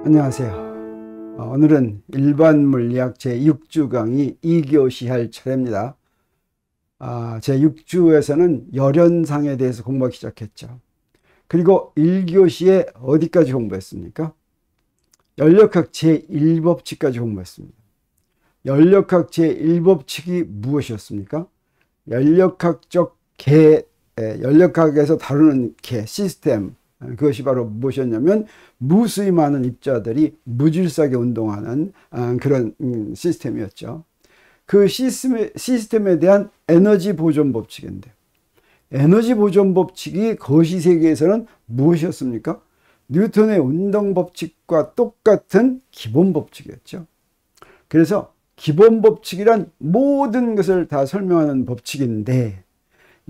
안녕하세요. 오늘은 일반 물리학 제6주 강의 2교시 할 차례입니다. 제6주에서는 열현상에 대해서 공부하기 시작했죠. 그리고 1교시에 어디까지 공부했습니까? 연력학 제1법칙까지 공부했습니다. 연력학 제1법칙이 무엇이었습니까? 연력학에서 다루는 시스템, 그것이 바로 무엇이었냐면 무수히 많은 입자들이 무질서하게 운동하는 그런 시스템이었죠. 그 시스템에 대한 에너지 보존 법칙인데, 에너지 보존 법칙이 거시 세계에서는 무엇이었습니까? 뉴턴의 운동 법칙과 똑같은 기본 법칙이었죠. 그래서 기본 법칙이란 모든 것을 다 설명하는 법칙인데,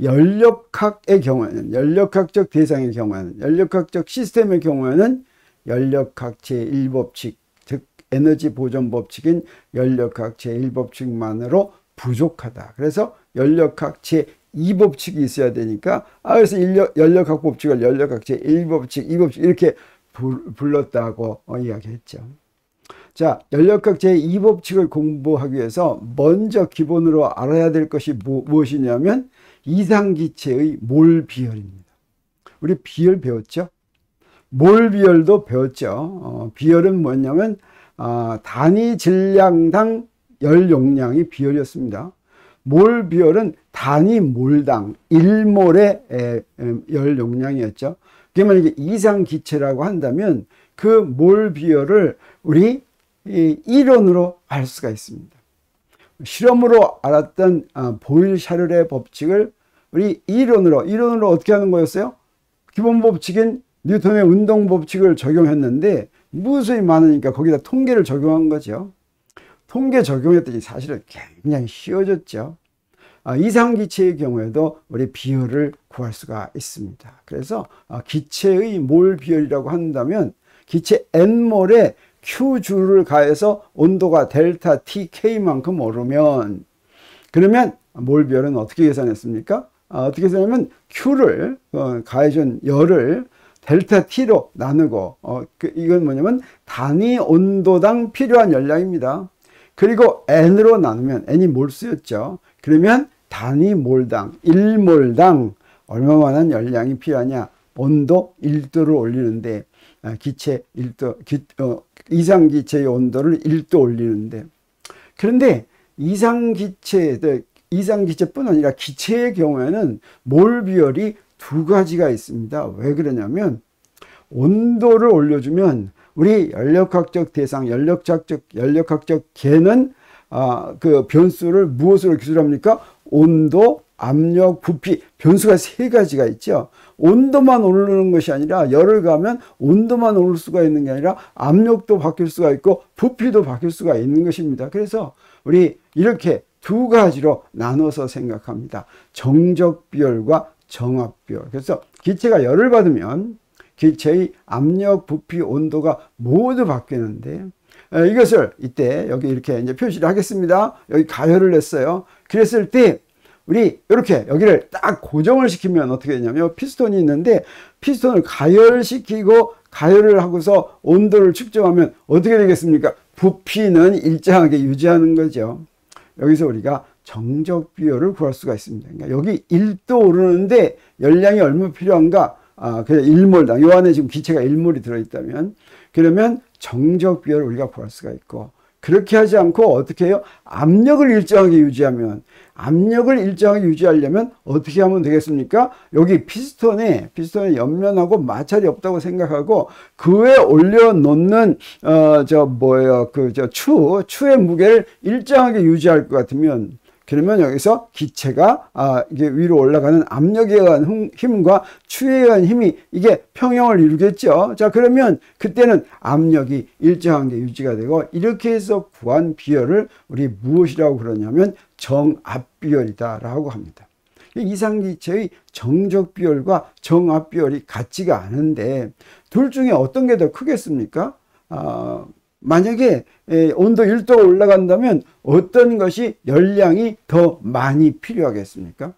연력학의 경우에는, 연력학적 대상의 경우에는, 연력학적 시스템의 경우에는 연력학 제1법칙, 즉 에너지 보존 법칙인 연력학 제1법칙만으로 부족하다. 그래서 연력학 제2법칙이 있어야 되니까, 그래서 연력학 법칙을 연력학 제1법칙, 2법칙 이렇게 불렀다고 이야기했죠. 자, 연력학 제2법칙을 공부하기 위해서 먼저 기본으로 알아야 될 것이 무엇이냐면 이상기체의 몰 비열입니다. 우리 비열 배웠죠? 몰 비열도 배웠죠. 비열은 뭐냐면 단위 질량당 열 용량이 비열이었습니다. 몰 비열은 단위 몰당 1몰의 열 용량이었죠. 그게 만약에 이상기체라고 한다면 그 몰 비열을 우리 이론으로 알 수가 있습니다. 실험으로 알았던 보일 샤를의 법칙을 우리 이론으로 어떻게 하는 거였어요? 기본 법칙인 뉴턴의 운동 법칙을 적용했는데 무수히 많으니까 거기다 통계를 적용한 거죠. 통계 적용했더니 사실은 굉장히 쉬워졌죠. 이상기체의 경우에도 우리 비열을 구할 수가 있습니다. 그래서 기체의 몰 비열이라고 한다면 기체 n몰에 Q주를 가해서 온도가 델타 TK만큼 오르면, 그러면 몰 비열은 어떻게 계산했습니까? 어떻게 계산하면 Q를 가해준 열을 델타 T로 나누고, 이건 뭐냐면 단위 온도당 필요한 열량입니다. 그리고 N으로 나누면, N이 몰수였죠. 그러면 단위 몰당, 1몰당 얼마만한 열량이 필요하냐? 온도 1도를 올리는데, 기체 1도, 이상기체의 온도를 1도 올리는데, 그런데 이상기체뿐 아니라 기체의 경우에는 몰 비열이 두 가지가 있습니다. 왜 그러냐면 온도를 올려주면 우리 연력학적 대상, 연력학적 개는 그 변수를 무엇으로 기술합니까? 온도, 압력, 부피, 변수가 세 가지가 있죠. 온도만 오르는 것이 아니라 열을 가면 온도만 오를 수가 있는 게 아니라 압력도 바뀔 수가 있고 부피도 바뀔 수가 있는 것입니다. 그래서 우리 이렇게 두 가지로 나눠서 생각합니다. 정적 비열과 정압 비열. 그래서 기체가 열을 받으면 기체의 압력, 부피, 온도가 모두 바뀌는데, 이것을 이때 여기 이렇게 이제 표시를 하겠습니다. 여기 가열을 했어요. 그랬을 때 우리 이렇게 여기를 딱 고정을 시키면 어떻게 되냐면 피스톤이 있는데 피스톤을 가열시키고 가열을 하고서 온도를 측정하면 어떻게 되겠습니까? 부피는 일정하게 유지하는 거죠. 여기서 우리가 정적 비열을 구할 수가 있습니다. 그러니까 여기 1도 오르는데 열량이 얼마 필요한가? 그냥 1몰당. 요 안에 지금 기체가 1몰이 들어있다면, 그러면 정적 비열을 우리가 구할 수가 있고, 그렇게 하지 않고 어떻게 해요? 압력을 일정하게 유지하려면 어떻게 하면 되겠습니까? 여기 피스톤의 옆면하고 마찰이 없다고 생각하고 그 위에 올려놓는 추의 무게를 일정하게 유지할 것 같으면, 그러면 여기서 기체가 이게 위로 올라가는 압력에 의한 힘과 추에 의한 힘이 이게 평형을 이루겠죠. 자, 그러면 그때는 압력이 일정하게 유지가 되고, 이렇게 해서 구한 비열을 우리 무엇이라고 그러냐면 정압 비열이다라고 합니다. 이상기체의 정적 비열과 정압 비열이 같지가 않은데 둘 중에 어떤 게 더 크겠습니까? 만약에 온도 1도가 올라간다면 어떤 것이 열량이 더 많이 필요하겠습니까?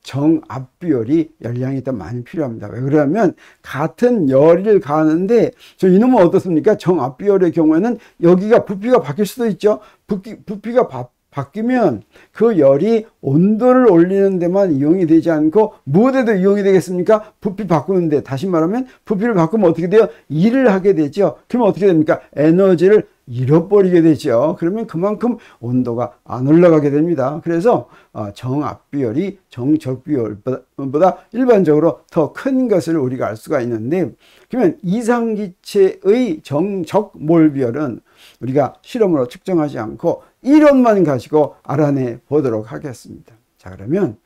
정압 비율이 열량이 더 많이 필요합니다. 왜 그러냐면 같은 열을 가하는데 저 이놈은 어떻습니까? 정압 비율의 경우에는 여기가 부피가 바뀔 수도 있죠. 부피가 바뀌면 그 열이 온도를 올리는 데만 이용이 되지 않고 무엇에도 이용이 되겠습니까? 부피 바꾸는데, 다시 말하면 부피를 바꾸면 어떻게 돼요? 일을 하게 되죠. 그러면 어떻게 됩니까? 에너지를 잃어버리게 되죠. 그러면 그만큼 온도가 안 올라가게 됩니다. 그래서 정압 비율이 정적 비율보다 일반적으로 더 큰 것을 우리가 알 수가 있는데, 그러면 이상기체의 정적 몰 비율은 우리가 실험으로 측정하지 않고 이론만 가지고 알아내 보도록 하겠습니다. 자, 그러면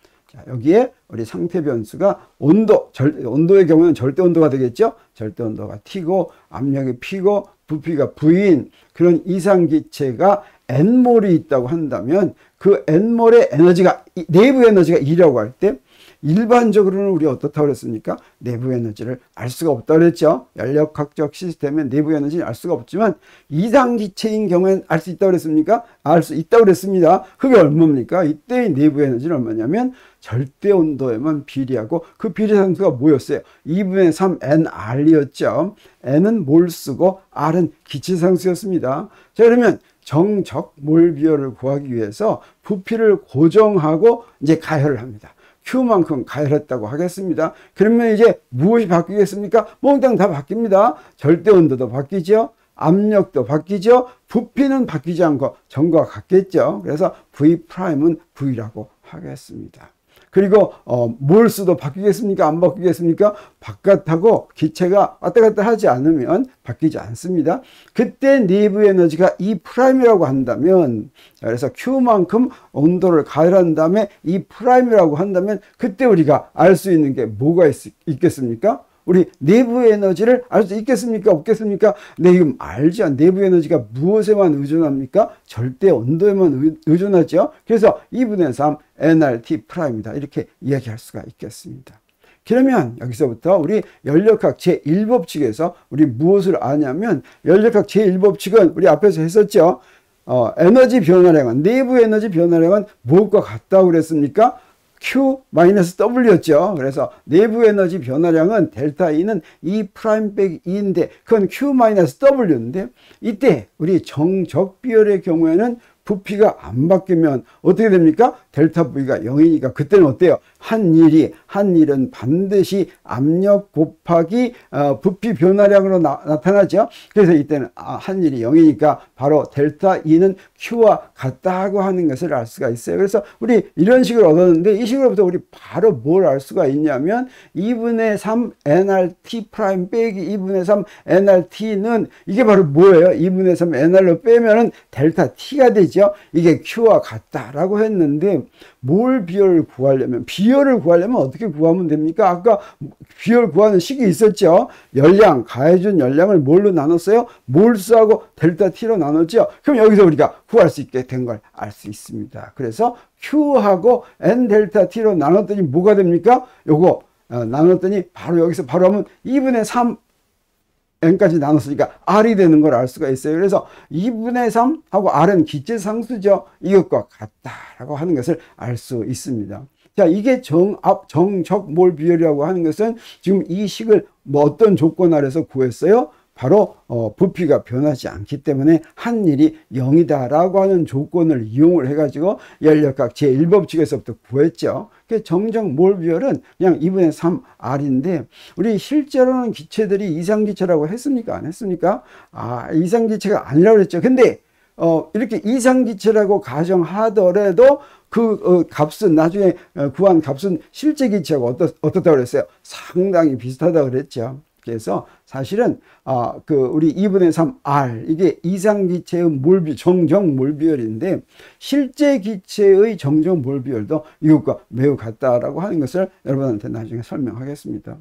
여기에 우리 상태 변수가 온도의 경우는 절대 온도가 되겠죠. 절대 온도가 T고 압력이 P고 부피가 V인 그런 이상기체가 N몰이 있다고 한다면 그 N몰의 에너지가, 내부 에너지가 2라고 할 때 일반적으로는 우리 어떻다고 그랬습니까? 내부 에너지를 알 수가 없다고 그랬죠. 연력학적 시스템의 내부 에너지를 알 수가 없지만 이상기체인 경우에는 알 수 있다고 그랬습니까? 알 수 있다고 그랬습니다. 그게 얼마입니까? 이때의 내부 에너지는 얼마냐면 절대 온도에만 비례하고 그 비례상수가 뭐였어요? 2분의 3 NR이었죠. N은 몰수고 R은 기체상수였습니다. 자, 그러면 정적 몰 비율을 구하기 위해서 부피를 고정하고 이제 가열을 합니다. Q만큼 가열했다고 하겠습니다. 그러면 이제 무엇이 바뀌겠습니까? 몽땅 다 바뀝니다. 절대 온도도 바뀌죠. 압력도 바뀌죠. 부피는 바뀌지 않고 전과 같겠죠. 그래서 V'은 V라고 하겠습니다. 그리고 몰수도 바뀌겠습니까? 안 바뀌겠습니까? 바깥하고 기체가 왔다 갔다 하지 않으면 바뀌지 않습니다. 그때 내부 에너지가 E'이라고 한다면, 그래서 Q만큼 온도를 가열한 다음에 E'이라고 한다면 그때 우리가 알 수 있는 게 뭐가 있겠습니까? 우리 내부 에너지를 알 수 있겠습니까? 없겠습니까? 네, 지금 알죠. 내부 에너지가 무엇에만 의존합니까? 절대 온도에만 의존하죠. 그래서 2분의 3 nRT'입니다. 이렇게 이야기할 수가 있겠습니다. 그러면 여기서부터 우리 연력학 제1법칙에서 우리 무엇을 아냐면, 연력학 제1법칙은 우리 앞에서 했었죠. 에너지 변화량은, 내부 에너지 변화량은 무엇과 같다고 그랬습니까? Q-W였죠. 그래서 내부 에너지 변화량은 델타 E는 E' 빼기 E인데 그건 Q-W인데, 이때 우리 정적 비율의 경우에는 부피가 안 바뀌면 어떻게 됩니까? 델타 V가 0이니까 그때는 어때요? 한 일은 반드시 압력 곱하기 부피 변화량으로 나타나죠. 그래서 이때는 한 일이 0이니까 바로 델타 E는 Q와 같다고 하는 것을 알 수가 있어요. 그래서 우리 이런 식을 얻었는데, 이 식으로부터 우리 바로 뭘 알 수가 있냐면 2분의 3 nRT' 빼기 2분의 3 nRT는 이게 바로 뭐예요? 2분의 3 nR로 빼면은 델타 T가 되죠. 이게 Q와 같다라고 했는데, 몰 비율을 구하려면, 비율을 구하려면 어떻게 구하면 됩니까? 아까 비율 구하는 식이 있었죠. 열량, 가해준 열량을 뭘로 나눴어요? 몰수하고 델타 T로 나눴죠. 그럼 여기서 우리가 구할 수 있게 된 걸 알 수 있습니다. 그래서 Q하고 N 델타 T로 나눴더니 뭐가 됩니까? 요거 나눴더니 바로 여기서 바로 하면 2분의 3 n까지 나눴으니까 r이 되는 걸 알 수가 있어요. 그래서 2분의 3하고 r은 기체상수죠. 이것과 같다라고 하는 것을 알 수 있습니다. 자, 이게 정적 몰 비율이라고 하는 것은 지금 이 식을 어떤 조건 아래서 구했어요? 바로 부피가 변하지 않기 때문에 한 일이 0이다라고 하는 조건을 이용을 해가지고 연력학 제1법칙에서부터 구했죠. 정적 몰 비율은 그냥 2분의 3R인데, 우리 실제로는 기체들이 이상기체라고 했습니까? 안 했습니까? 이상기체가 아니라고 그랬죠. 근데 이렇게 이상기체라고 가정하더라도 그 값은, 나중에 구한 값은 실제 기체하고 어떻다고 그랬어요? 상당히 비슷하다고 그랬죠. 그래서 사실은 우리 2분의 3R, 이게 이상기체의 몰비, 정적 몰비율인데, 실제 기체의 정적 몰비율도 이것과 매우 같다라고 하는 것을 여러분한테 나중에 설명하겠습니다.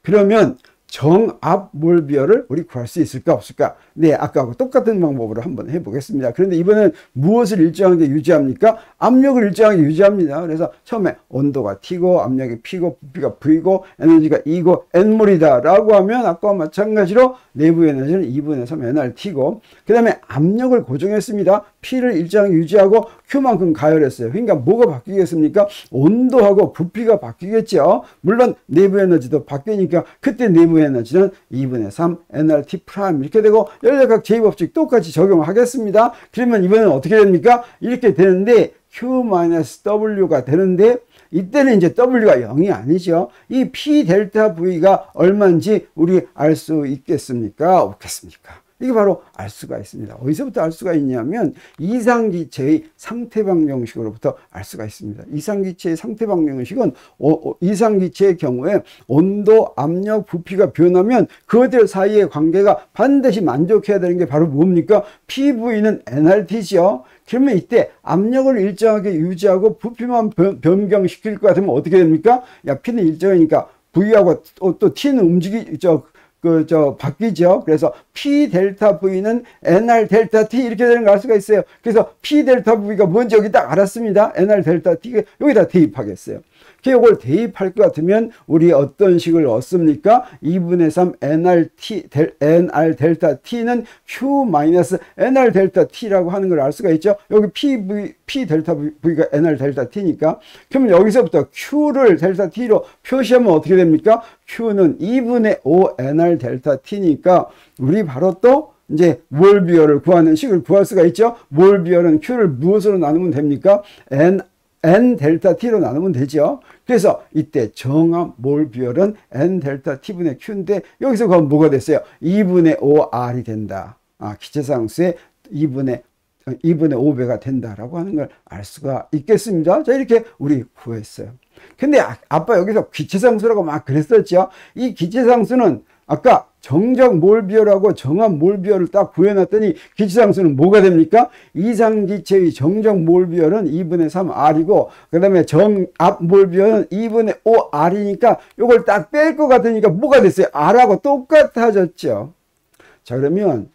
그러면 정압 몰비열을 우리 구할 수 있을까 없을까? 네, 아까하고 똑같은 방법으로 한번 해보겠습니다. 그런데 이번엔 무엇을 일정하게 유지합니까? 압력을 일정하게 유지합니다. 그래서 처음에 온도가 T고 압력이 P고 부피가 V고 에너지가 E고 N몰이다 라고 하면 아까와 마찬가지로 내부 에너지는 2분의 3 nRT고, 그 다음에 압력을 고정했습니다. P를 일정하게 유지하고 Q만큼 가열했어요. 그러니까 뭐가 바뀌겠습니까? 온도하고 부피가 바뀌겠죠. 물론 내부 에너지도 바뀌니까 그때 내부 에너지는 2분의 3 nRT 프라임 이렇게 되고, 연력학 제2법칙 똑같이 적용하겠습니다. 그러면 이번에는 어떻게 됩니까? 이렇게 되는데 Q-W가 되는데, 이때는 이제 W가 0이 아니죠. 이 P 델타 V가 얼마인지 우리 알 수 있겠습니까? 없겠습니까? 이게 바로 알 수가 있습니다. 어디서부터 알 수가 있냐면 이상기체의 상태방정식으로부터 알 수가 있습니다. 이상기체의 상태방정식은 이상기체의 경우에 온도, 압력, 부피가 변하면 그들 사이의 관계가 반드시 만족해야 되는 게 바로 뭡니까? PV는 nRT죠. 그러면 이때 압력을 일정하게 유지하고 부피만 변경시킬 것 같으면 어떻게 됩니까? 야, P는 일정이니까 V하고 또 T는 바뀌죠. 그래서 P 델타 V는 NR 델타 T 이렇게 되는 걸 알 수가 있어요. 그래서 P 델타 V가 뭔지 여기 딱 알았습니다. NR 델타 T 여기다 대입하겠어요. 이걸 대입할 것 같으면 우리 어떤 식을 얻습니까? 2분의 3 NR 델타 T는 Q-NR 델타 T라고 하는 걸 알 수가 있죠. 여기 P 델타 V가 NR 델타 T니까. 그러면 여기서부터 Q를 델타 T로 표시하면 어떻게 됩니까? Q는 2분의 5 NR 델타 T니까 우리 바로 또 이제 몰 비열을 구하는 식을 구할 수가 있죠. 몰 비열은 Q를 무엇으로 나누면 됩니까? N 델타 T로 나누면 되죠. 그래서 이때 정압 몰 비열은 N 델타 T분의 Q인데 여기서 그럼 뭐가 됐어요? 2분의 5R이 된다. 기체상수의 2분의 5배가 된다라고 하는 걸 알 수가 있겠습니다. 자, 이렇게 우리 구했어요. 근데 아빠 여기서 기체상수라고 막 그랬었죠. 이 기체상수는 아까 정적 몰비열하고 정압 몰비열을 딱 구해놨더니 기체상수는 뭐가 됩니까? 이상기체의 정적 몰비열은 2분의 3R이고 그 다음에 정압 몰비열은 2분의 5R이니까 이걸 딱 뺄 것 같으니까 뭐가 됐어요? R하고 똑같아졌죠. 자, 그러면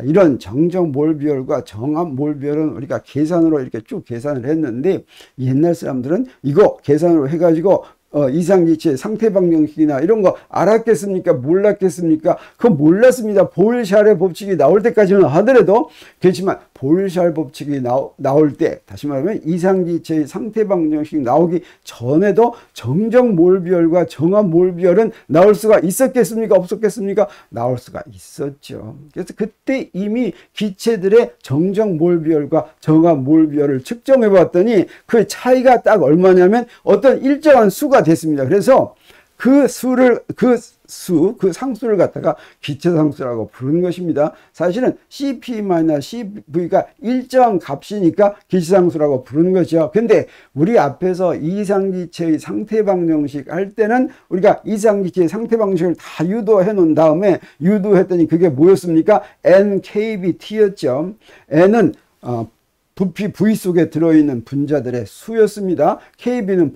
이런 정적 몰비열과 정압 몰비열은 우리가 계산으로 이렇게 쭉 계산을 했는데 옛날 사람들은 이거 계산으로 해가지고 이상기체 상태방정식이나 이런 거 알았겠습니까? 몰랐겠습니까? 그건 몰랐습니다. 보일샬의 법칙이 나올 때까지는 하더라도. 그렇지만 보일샬 법칙이 나올 때, 다시 말하면 이상기체의 상태방정식 나오기 전에도 정적 몰비열과 정압 몰비열은 나올 수가 있었겠습니까? 없었겠습니까? 나올 수가 있었죠. 그래서 그때 이미 기체들의 정적 몰비열과 정압 몰비열을 측정해 봤더니 그 차이가 딱 얼마냐면 어떤 일정한 수가 됐습니다. 그래서 그 상수를 갖다가 기체상수라고 부르는 것입니다. 사실은 CP-CV가 일정한 값이니까 기체상수라고 부르는 거죠. 근데 우리 앞에서 이상기체의 상태방정식 할 때는 우리가 이상기체의 상태방정식을 다 유도해 놓은 다음에 유도했더니 그게 뭐였습니까? NKBT였죠. N은 부피 V 속에 들어있는 분자들의 수였습니다. KB는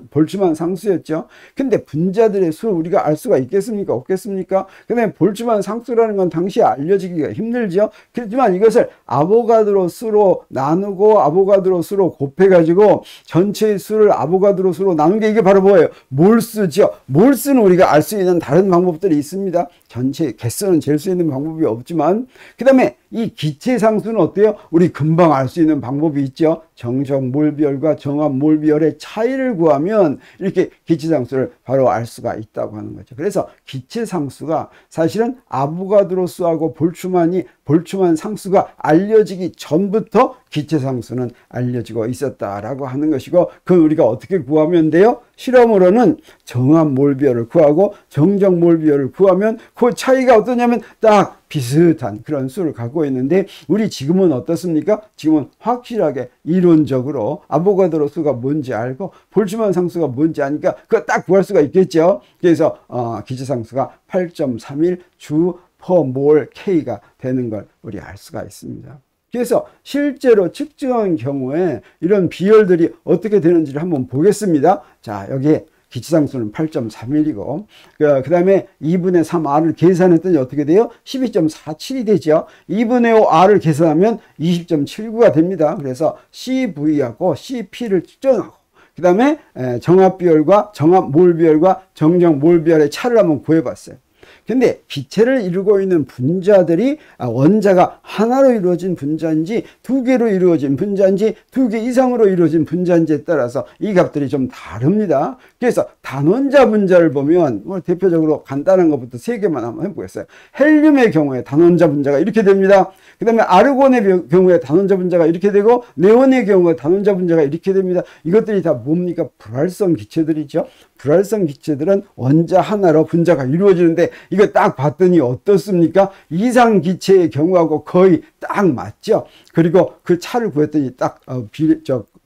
볼츠만 상수였죠. 근데 분자들의 수를 우리가 알 수가 있겠습니까? 없겠습니까? 근데 볼츠만 상수라는 건 당시에 알려지기가 힘들죠. 그렇지만 이것을 아보가드로 수로 나누고 아보가드로 수로 곱해가지고 전체의 수를 아보가드로 수로 나눈 게 이게 바로 뭐예요? 몰수죠. 몰수는 우리가 알 수 있는 다른 방법들이 있습니다. 전체 개수는 잴 수 있는 방법이 없지만, 그 다음에 이 기체 상수는 어때요? 우리 금방 알 수 있는 방법이 있죠. 정적 몰비열과 정압 몰비열의 차이를 구하면 이렇게 기체 상수를 바로 알 수가 있다고 하는 거죠. 그래서 기체 상수가 사실은 아보가드로 수하고 볼츠만 상수가 알려지기 전부터 기체 상수는 알려지고 있었다라고 하는 것이고, 그건 우리가 어떻게 구하면 돼요? 실험으로는 정압 몰비열을 구하고 정적 몰비열을 구하면 그 차이가 어떠냐면 딱 비슷한 그런 수를 갖고 있는데, 우리 지금은 어떻습니까? 지금은 확실하게 이론적으로 아보가드로 수가 뭔지 알고 볼츠만 상수가 뭔지 아니까 그거 딱 구할 수가 있겠죠. 그래서 기체 상수가 8.31 주 per mol K가 되는 걸 우리 알 수가 있습니다. 그래서 실제로 측정한 경우에 이런 비열들이 어떻게 되는지를 한번 보겠습니다. 자, 여기에 기체상수는 8.31이고 그 다음에 2분의 3r을 계산했더니 어떻게 돼요? 12.47이 되죠. 2분의 5r을 계산하면 20.79가 됩니다. 그래서 CV하고 CP를 측정하고 그 다음에 정합비열과 정합몰비열과 정정몰비열의 차를 한번 구해봤어요. 근데 기체를 이루고 있는 분자들이 원자가 하나로 이루어진 분자인지 두 개로 이루어진 분자인지 두 개 이상으로 이루어진 분자인지에 따라서 이 값들이 좀 다릅니다. 그래서 단원자 분자를 보면 대표적으로 간단한 것부터 세 개만 한번 해보겠어요. 헬륨의 경우에 단원자 분자가 이렇게 됩니다. 그 다음에 아르곤의 경우에 단원자 분자가 이렇게 되고 네온의 경우에 단원자 분자가 이렇게 됩니다. 이것들이 다 뭡니까? 불활성 기체들이죠. 불활성 기체들은 원자 하나로 분자가 이루어지는데 이거 딱 봤더니 어떻습니까? 이상 기체의 경우하고 거의 딱 맞죠. 그리고 그 차를 구했더니 딱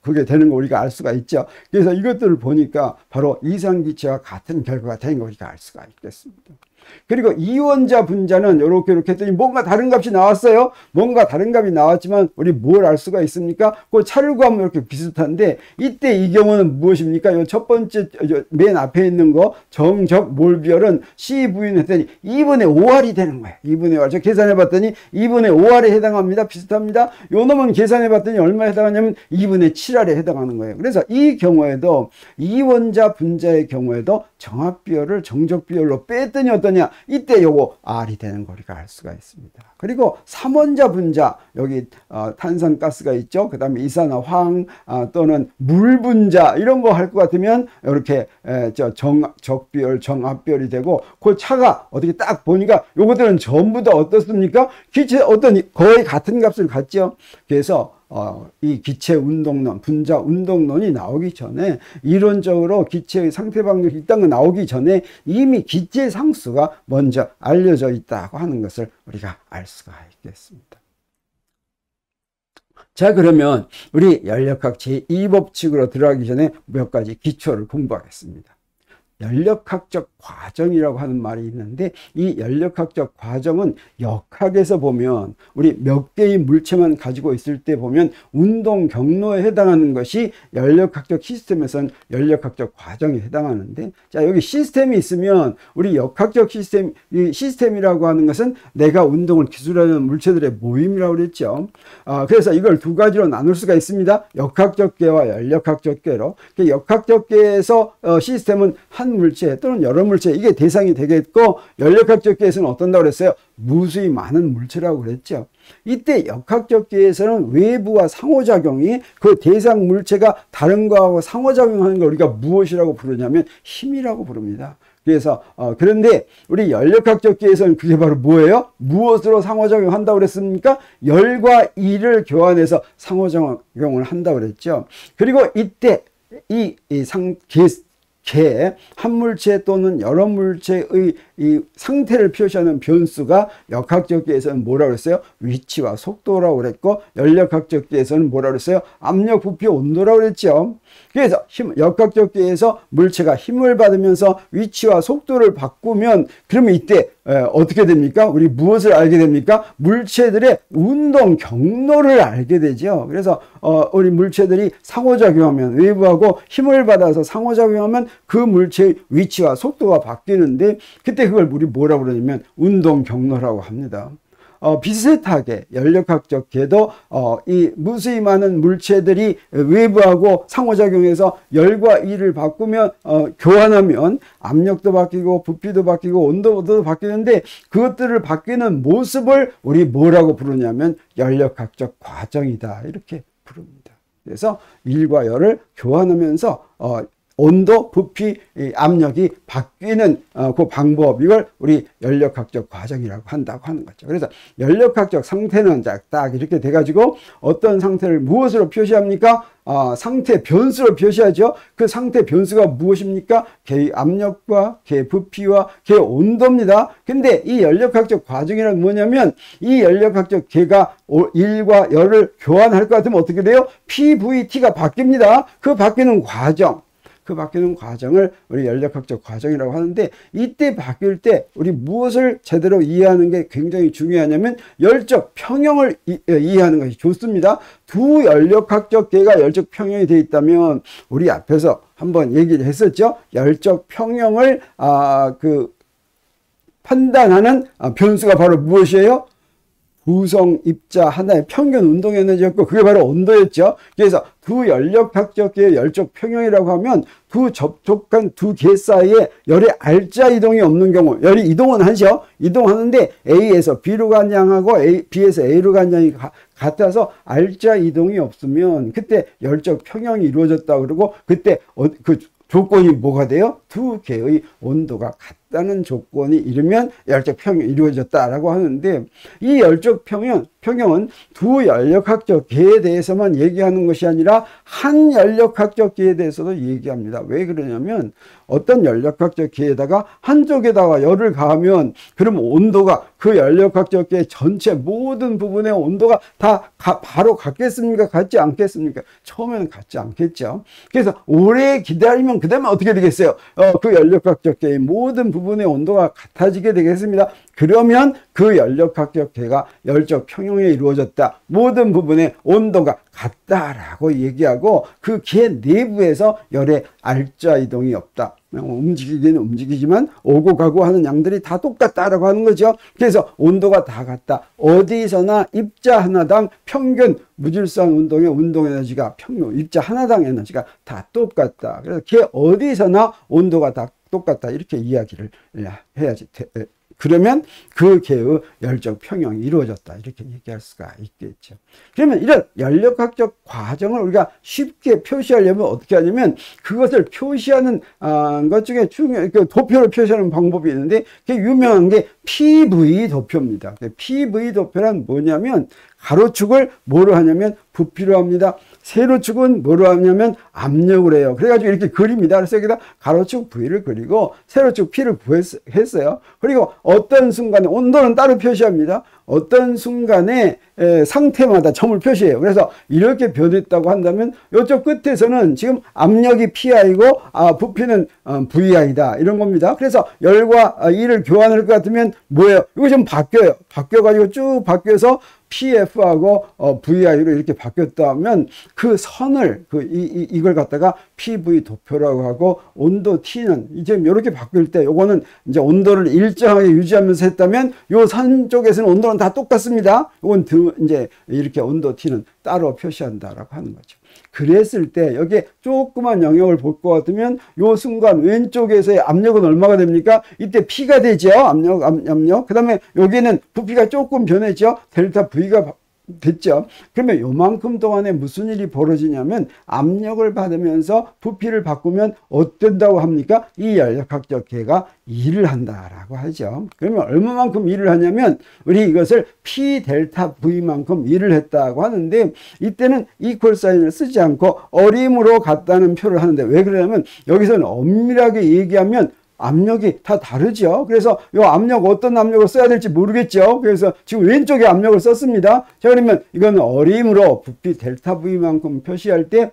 그게 되는 거 우리가 알 수가 있죠. 그래서 이것들을 보니까 바로 이상 기체와 같은 결과가 되는 거 우리가 알 수가 있겠습니다. 그리고 이원자 분자는 이렇게 했더니 뭔가 다른 값이 나왔어요. 뭔가 다른 값이 나왔지만 우리 뭘 알 수가 있습니까? 그 차를 구하면 이렇게 비슷한데 이때 이 경우는 무엇입니까? 이 첫 번째 맨 앞에 있는 거 정적 몰비열은 CV 했더니 2분의 5R이 되는 거예요. 2분의 5R. 저 계산해 봤더니 2분의 5R에 해당합니다. 비슷합니다. 요 놈은 계산해 봤더니 얼마에 해당하냐면 2분의 7R에 해당하는 거예요. 그래서 이 경우에도 이원자 분자의 경우에도 정합비열을 정적비열로 뺐더니 어떠냐? 이때 요거 R이 되는 거 우리가 알 수가 있습니다. 그리고 3원자 분자 여기 탄산가스가 있죠. 그 다음에 이산화황 또는 물 분자 이런 거 할 것 같으면 이렇게 정적비열 정합비열이 되고 그 차가 어떻게 딱 보니까 요것들은 전부 다 어떻습니까? 기체 어떤 거의 같은 값을 갖죠. 그래서 이 기체 운동론, 분자 운동론이 나오기 전에 이론적으로 기체의 상태 방정식 이딴 거 나오기 전에 이미 기체 상수가 먼저 알려져 있다고 하는 것을 우리가 알 수가 있겠습니다. 자, 그러면 우리 연력학 제2법칙으로 들어가기 전에 몇 가지 기초를 공부하겠습니다. 연력학적 과정이라고 하는 말이 있는데 이 연력학적 과정은 역학에서 보면 우리 몇 개의 물체만 가지고 있을 때 보면 운동 경로에 해당하는 것이 연력학적 시스템에서는 연력학적 과정에 해당하는데 자 여기 시스템이 있으면 우리 역학적 시스템 이 시스템이라고 하는 것은 내가 운동을 기술하는 물체들의 모임이라고 그랬죠. 그래서 이걸 두 가지로 나눌 수가 있습니다. 역학적 계와 연력학적 계로. 역학적 계에서 시스템은 한 물체 또는 여러 물체 이게 대상이 되겠고 연력학적 계에서는 어떤다고 그랬어요? 무수히 많은 물체라고 그랬죠. 이때 역학적 계에서는 외부와 상호작용이 그 대상 물체가 다른 거하고 상호작용하는 걸 우리가 무엇이라고 부르냐면 힘이라고 부릅니다. 그래서 그런데 우리 연력학적 계에서는 그게 바로 뭐예요? 무엇으로 상호작용한다고 그랬습니까? 열과 일을 교환해서 상호작용을 한다고 그랬죠. 그리고 이때 한 물체 또는 여러 물체의 이 상태를 표시하는 변수가 역학적 계에서는 뭐라고 그랬어요? 위치와 속도라고 그랬고 연력학적 계에서는 뭐라고 그랬어요? 압력, 부피, 온도라고 그랬죠. 그래서 역학적 계에서 물체가 힘을 받으면서 위치와 속도를 바꾸면 그러면 이때 어떻게 됩니까? 우리 무엇을 알게 됩니까? 물체들의 운동 경로를 알게 되죠. 그래서 우리 물체들이 상호작용하면 외부하고 힘을 받아서 상호작용하면 그 물체의 위치와 속도가 바뀌는데 그때 그걸 우리 뭐라고 그러냐면 운동 경로라고 합니다. 비슷하게 연력학적 계도 이 무수히 많은 물체들이 외부하고 상호작용해서 열과 일을 바꾸면 교환하면 압력도 바뀌고 부피도 바뀌고 온도도 바뀌는데 그것들을 바뀌는 모습을 우리 뭐라고 부르냐면 연력학적 과정이다 이렇게 부릅니다. 그래서 일과 열을 교환하면서 온도, 부피, 압력이 바뀌는 그 방법 이걸 우리 연력학적 과정이라고 한다고 하는 거죠. 그래서 연력학적 상태는 딱 이렇게 돼가지고 어떤 상태를 무엇으로 표시합니까? 상태 변수로 표시하죠. 그 상태 변수가 무엇입니까? 개의 압력과 개의 부피와 개의 온도입니다. 근데 이 연력학적 과정이란 뭐냐면 이 연력학적 개가 일과 열을 교환할 것 같으면 어떻게 돼요? PVT가 바뀝니다. 그 바뀌는 과정. 그 바뀌는 과정을 우리 연력학적 과정이라고 하는데, 이때 바뀔 때 우리 무엇을 제대로 이해하는 게 굉장히 중요하냐면 열적 평형을 이해하는 것이 좋습니다. 두 연력학적 계가 열적 평형이 되어 있다면 우리 앞에서 한번 얘기를 했었죠. 열적 평형을 판단하는 변수가 바로 무엇이에요? 구성 입자 하나의 평균 운동 에너지였고, 그게 바로 온도였죠. 그래서 두 연력학적 계의 열적 평형이라고 하면 두 접촉한 두 계 사이에 열의 알자 이동이 없는 경우, 열이 이동은 하죠. 이동하는데 A에서 B로 간 양하고 B에서 A로 간 양이 같아서 알자 이동이 없으면 그때 열적 평형이 이루어졌다 그러고, 그때 그 조건이 뭐가 돼요? 두 계의 온도가 같다는 조건이 이르면 열적 평형이 이루어졌다라고 하는데, 이 열적 평형은 두 연력학적 계에 대해서만 얘기하는 것이 아니라 한 연력학적 계에 대해서도 얘기합니다. 왜 그러냐면 어떤 연력학적 계에다가 한쪽에다가 열을 가하면 그럼 온도가 그 연력학적 계 전체 모든 부분의 온도가 다 바로 같겠습니까? 같지 않겠습니까? 처음에는 같지 않겠죠. 그래서 오래 기다리면 그 다음에 어떻게 되겠어요? 그 연력학적 계의 모든 부분의 온도가 같아지게 되겠습니다. 그러면 그 연력학적 계가 열적 평형에 이루어졌다. 모든 부분의 온도가 같다라고 얘기하고, 그 계 내부에서 열의 알자 이동이 없다. 움직이기는 움직이지만 오고 가고 하는 양들이 다 똑같다라고 하는 거죠. 그래서 온도가 다 같다. 어디서나 입자 하나당 평균 무질서한 운동의 운동 에너지가 평균 입자 하나당 에너지가 다 똑같다. 그래서 계 어디서나 온도가 다 똑같다. 이렇게 이야기를 해야지. 그러면 그 계의 열적 평형이 이루어졌다. 이렇게 얘기할 수가 있겠죠. 그러면 이런 연력학적 과정을 우리가 쉽게 표시하려면 어떻게 하냐면, 그것을 표시하는 것 중에 그 도표를 표시하는 방법이 있는데, 그게 유명한 게 PV 도표입니다. PV 도표란 뭐냐면 가로축을 뭐로 하냐면 부피로 합니다. 세로축은 뭐로 하냐면 압력을 해요. 그래가지고 이렇게 그립니다. 그래서 여기다 가로축 V를 그리고 세로축 P를 구했어요. 그리고 어떤 순간에 온도는 따로 표시합니다. 어떤 순간에 상태마다 점을 표시해요. 그래서 이렇게 변했다고 한다면 이쪽 끝에서는 지금 압력이 PI고 부피는 VI다. 이런 겁니다. 그래서 열과 E를 교환할 것 같으면 뭐예요? 이거 좀 바뀌어요. 바뀌어가지고 쭉 바뀌어서 PF하고 VI로 이렇게 바뀌었다면 그 선을 이걸 갖다가 PV 도표라고 하고, 온도 T는 이제 이렇게 바뀔 때 요거는 이제 온도를 일정하게 유지하면서 했다면 요 선 쪽에서는 온도는 다 똑같습니다. 요건 이제 이렇게 온도 T는 따로 표시한다라고 하는 거죠. 그랬을 때 여기에 조그만 영역을 볼 것 같으면 요 순간 왼쪽에서의 압력은 얼마가 됩니까? 이때 P가 되죠. 압력. 그 다음에 여기는 부피가 조금 변했죠. 델타 V가 됐죠. 그러면 요만큼 동안에 무슨 일이 벌어지냐면, 압력을 받으면서 부피를 바꾸면 어떤다고 합니까? 이 연력학적 계가 일을 한다라고 하죠. 그러면 얼마만큼 일을 하냐면 우리 이것을 P 델타 V만큼 일을 했다고 하는데, 이때는 이퀄 사인을 쓰지 않고 어림으로 같다는 표를 하는데, 왜 그러냐면 여기서는 엄밀하게 얘기하면 압력이 다 다르죠. 그래서 이 압력 어떤 압력을 써야 될지 모르겠죠. 그래서 지금 왼쪽에 압력을 썼습니다. 자, 그러면 이건 어림으로 부피 델타 V만큼 표시할 때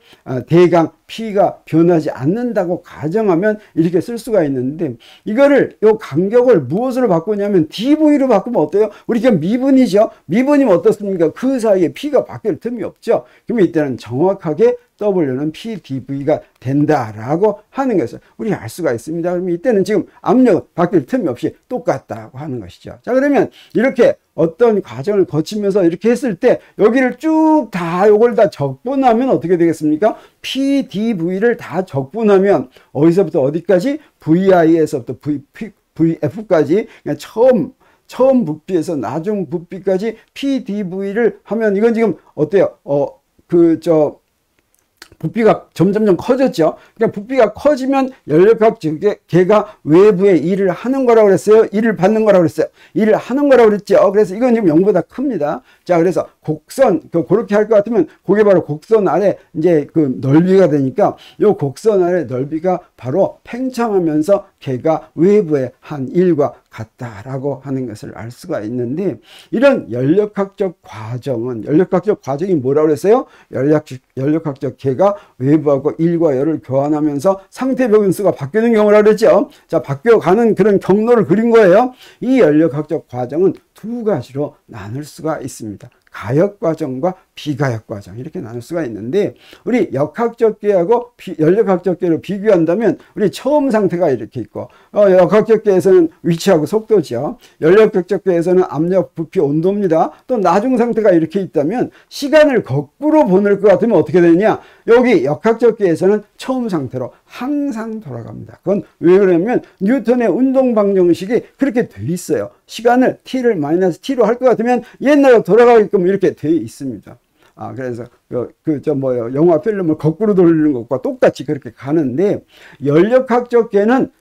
대강 P가 변하지 않는다고 가정하면 이렇게 쓸 수가 있는데, 이거를 이 간격을 무엇으로 바꾸냐면 dV로 바꾸면 어때요? 우리 지금 미분이죠. 미분이면 어떻습니까? 그 사이에 P가 바뀔 틈이 없죠. 그러면 이때는 정확하게 W는 PdV가 된다라고 하는 것을 우리 알 수가 있습니다. 그러면 이때는 지금 압력은 바뀔 틈이 없이 똑같다고 하는 것이죠. 자, 그러면 이렇게 어떤 과정을 거치면서 이렇게 했을 때 여기를 쭉 다 요걸 다 적분하면 어떻게 되겠습니까? PdV를 다 적분하면 어디서부터 어디까지? VI에서부터 VF까지, 그러니까 처음 부피에서 나중 부피까지 PdV를 하면 이건 지금 어때요? 부피가 점점점 커졌죠. 그러니까 부피가 커지면 연력학적 계가 외부에 일을 하는 거라고 그랬어요? 일을 받는 거라고 그랬어요? 일을 하는 거라고 그랬죠. 그래서 이건 지금 0보다 큽니다. 자, 그래서 곡선, 그렇게 할 것 같으면 그게 바로 곡선 아래 이제 그 넓이가 되니까 요 곡선 아래 넓이가 바로 팽창하면서 계가 외부에 한 일과 같다라고 하는 것을 알 수가 있는데, 이런 연력학적 과정이 뭐라고 그랬어요? 연력학적 계가 외부하고 일과 열을 교환하면서 상태 변수가 바뀌는 경우라고 그랬죠. 자, 바뀌어가는 그런 경로를 그린 거예요. 이 연력학적 과정은 두 가지로 나눌 수가 있습니다. 가역 과정과 비가역 과정, 이렇게 나눌 수가 있는데, 우리 역학적 계하고 연력학적 계를 비교한다면 우리 처음 상태가 이렇게 있고, 역학적 계에서는 위치하고 속도죠. 연력학적 계에서는 압력, 부피, 온도입니다. 또 나중 상태가 이렇게 있다면 시간을 거꾸로 보낼 것 같으면 어떻게 되냐? 여기 역학적 계에서는 처음 상태로 항상 돌아갑니다. 그건 왜 그러냐면 뉴턴의 운동 방정식이 그렇게 돼 있어요. 시간을 t를 마이너스 t로 할 것 같으면 옛날로 돌아가게끔 이렇게 돼 있습니다. 그래서 영화 필름을 거꾸로 돌리는 것과 똑같이 그렇게 가는데, 연력학적 계는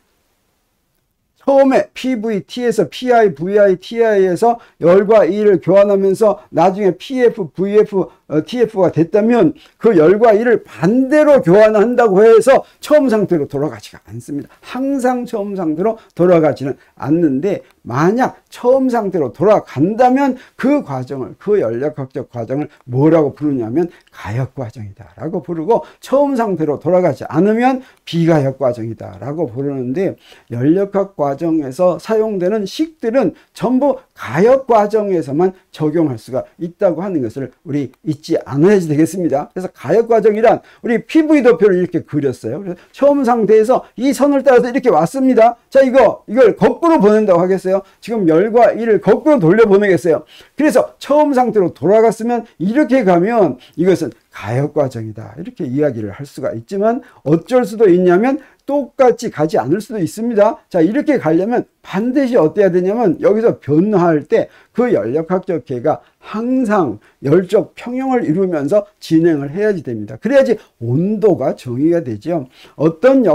처음에 PVT에서 PI, VI, TI에서 열과 E를 교환하면서 나중에 PF, VF, TF가 됐다면 그 열과 E를 반대로 교환한다고 해서 처음 상태로 돌아가지가 않습니다. 항상 처음 상태로 돌아가지는 않는데, 만약 처음 상태로 돌아간다면 그 과정을, 그 연력학적 과정을 뭐라고 부르냐면 가역 과정이다 라고 부르고, 처음 상태로 돌아가지 않으면 비가역 과정이다 라고 부르는데, 연력학 과정에서 사용되는 식들은 전부 가역 과정에서만 적용할 수가 있다고 하는 것을 우리 잊지 않아야지 되겠습니다. 그래서 가역 과정이란 우리 PV 도표를 이렇게 그렸어요. 그래서 처음 상태에서 이 선을 따라서 이렇게 왔습니다. 자, 이걸 거꾸로 보낸다고 하겠어요? 지금 열과 E를 거꾸로 돌려보내겠어요? 그래서 처음 상태로 돌아갔으면 이렇게 가면 이것은 가역 과정이다, 이렇게 이야기를 할 수가 있지만, 어쩔 수도 있냐면 똑같이 가지 않을 수도 있습니다. 자, 이렇게 가려면 반드시 어때야 되냐면, 여기서 변화할 때 그 연력학적 계가 항상 열적 평형을 이루면서 진행을 해야지 됩니다. 그래야지 온도가 정의가 되죠. 어떤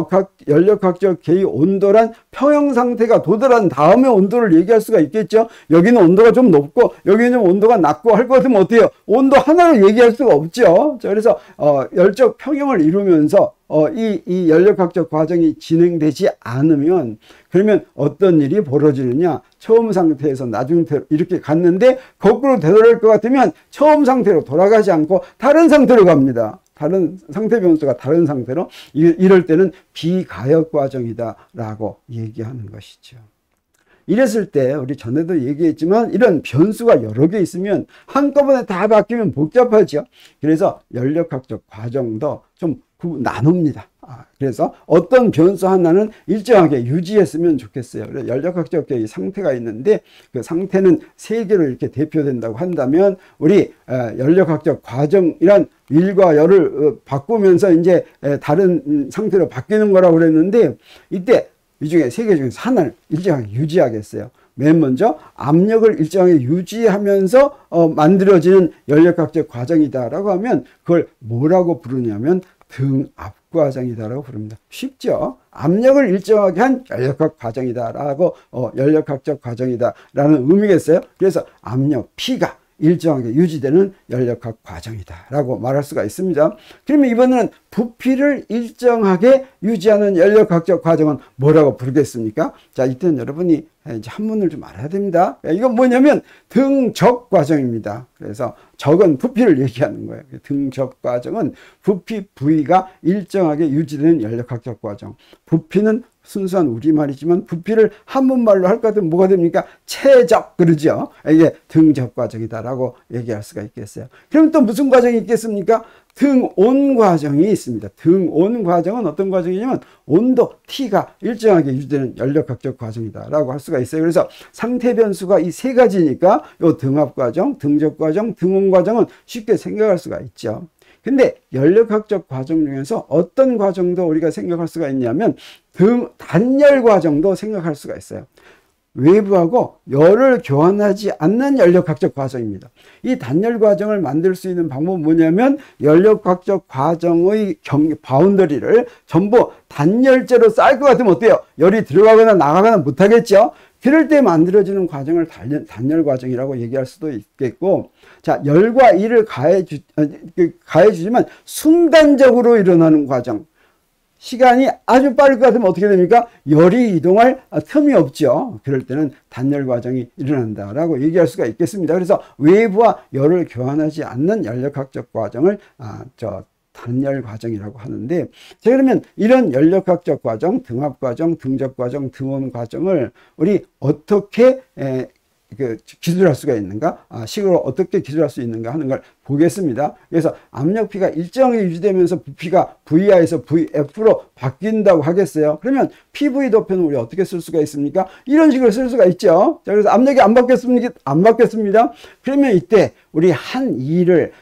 연력학적 계의 온도란 평형 상태가 도달한 다음에 온도를 얘기할 수가 있겠죠. 여기는 온도가 좀 높고 여기는 온도가 낮고 할 것 같으면 어때요? 온도 하나로 얘기할 수가 없죠. 자, 그래서 열적 평형을 이루면서 이 연력학적 과정이 진행되지 않으면, 그러면 어떤 일이 벌어지느냐? 처음 상태에서 나중 이렇게 갔는데 거꾸로 되돌아갈 것 같으면 처음 상태로 돌아가지 않고 다른 상태로 갑니다. 다른 상태 변수가 다른 상태로, 이럴 때는 비가역 과정이다 라고 얘기하는 것이죠. 이랬을 때 우리 전에도 얘기했지만, 이런 변수가 여러 개 있으면 한꺼번에 다 바뀌면 복잡하죠. 그래서 연력학적 과정도 좀 나눕니다. 그래서 어떤 변수 하나는 일정하게 유지했으면 좋겠어요. 연력학적 계의 상태가 있는데, 그 상태는 세 개로 이렇게 대표된다고 한다면, 우리 연력학적 과정이란 일과 열을 바꾸면서 이제 다른 상태로 바뀌는 거라고 그랬는데, 이때 이 중에 세 개 중에서 하나를 일정하게 유지하겠어요. 맨 먼저 압력을 일정하게 유지하면서 만들어지는 연력학적 과정이다라고 하면 그걸 뭐라고 부르냐면 등압 과정이다라고 부릅니다. 쉽죠? 압력을 일정하게 한 연력학 과정이다라고 연력학적 과정이다라는 의미겠어요. 그래서 압력 P가 일정하게 유지되는 연력학 과정이다라고 말할 수가 있습니다. 그러면 이번에는 부피를 일정하게 유지하는 연력학적 과정은 뭐라고 부르겠습니까? 자, 이때는 여러분이 이제 한문을 좀 알아야 됩니다. 이건 뭐냐면 등적 과정입니다. 그래서 적은 부피를 얘기하는 거예요. 등적 과정은 부피 V가 일정하게 유지되는 연력학적 과정. 부피는 순수한 우리말이지만 부피를 한문말로 할 것 같으면 뭐가 됩니까? 체적, 그러죠. 이게 등적 과정이다라고 얘기할 수가 있겠어요. 그럼 또 무슨 과정이 있겠습니까? 등온 과정이 있습니다. 등온 과정은 어떤 과정이냐면 온도 T가 일정하게 유지되는 연력학적 과정이다라고 할 수가 있어요. 그래서 상태 변수가 이 세 가지니까 이 등압 과정, 등적 과정, 등온 과정은 쉽게 생각할 수가 있죠. 근데 연력학적 과정 중에서 어떤 과정도 우리가 생각할 수가 있냐면 단열 과정도 생각할 수가 있어요. 외부하고 열을 교환하지 않는 연력학적 과정입니다. 이 단열 과정을 만들 수 있는 방법은 뭐냐면 연력학적 과정의 바운더리를 전부 단열재로 쌓을 것 같으면 어때요? 열이 들어가거나 나가거나 못하겠죠? 그럴 때 만들어지는 과정을 단열 과정이라고 얘기할 수도 있겠고, 자, 열과 E를 가해주지만 순간적으로 일어나는 과정, 시간이 아주 빠를 것 같으면 어떻게 됩니까? 열이 이동할 틈이 없죠. 그럴 때는 단열 과정이 일어난다라고 얘기할 수가 있겠습니다. 그래서 외부와 열을 교환하지 않는 연력학적 과정을 단열 과정이라고 하는데, 자, 그러면 이런 연력학적 과정, 등압 과정, 등적 과정, 등온 과정을 우리 어떻게 기술할 수가 있는가, 식으로 어떻게 기술할 수 있는가 하는 걸 보겠습니다. 그래서 압력피가 일정하게 유지되면서 부피가 VI에서 VF로 바뀐다고 하겠어요. 그러면 PV 도표는 우리 어떻게 쓸 수가 있습니까? 이런 식으로 쓸 수가 있죠. 자, 그래서 압력이 안 바뀌었습니까? 안 바뀌었습니다. 그러면 이때 우리 한 일을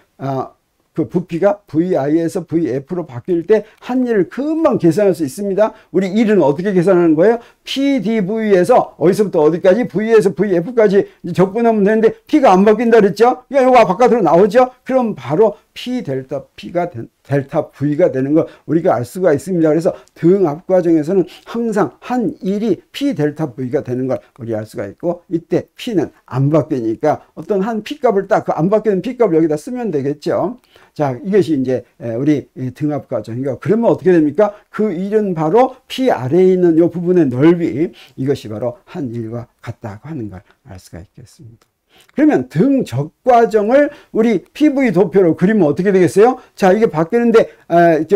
그 부피가 VI에서 VF로 바뀔 때 한 일을 금방 계산할 수 있습니다. 우리 일은 어떻게 계산하는 거예요? PDV에서 어디서부터 어디까지, V에서 VF까지 적분하면 되는데 P가 안 바뀐다 그랬죠? 그러니까 이거 바깥으로 나오죠? 그럼 바로 P 델타 P가 델타 V가 되는 걸 우리가 알 수가 있습니다. 그래서 등압 과정에서는 항상 한 일이 P 델타 V가 되는 걸 우리 알 수가 있고, 이때 P는 안 바뀌니까 어떤 한 P 값을 딱 그 안 바뀌는 P 값을 여기다 쓰면 되겠죠. 자, 이것이 이제 우리 등압 과정이고, 그러면 어떻게 됩니까? 그 일은 바로 P 아래에 있는 이 부분의 넓이, 이것이 바로 한 일과 같다고 하는 걸 알 수가 있겠습니다. 그러면 등적 과정을 우리 PV 도표로 그리면 어떻게 되겠어요? 자, 이게 바뀌는데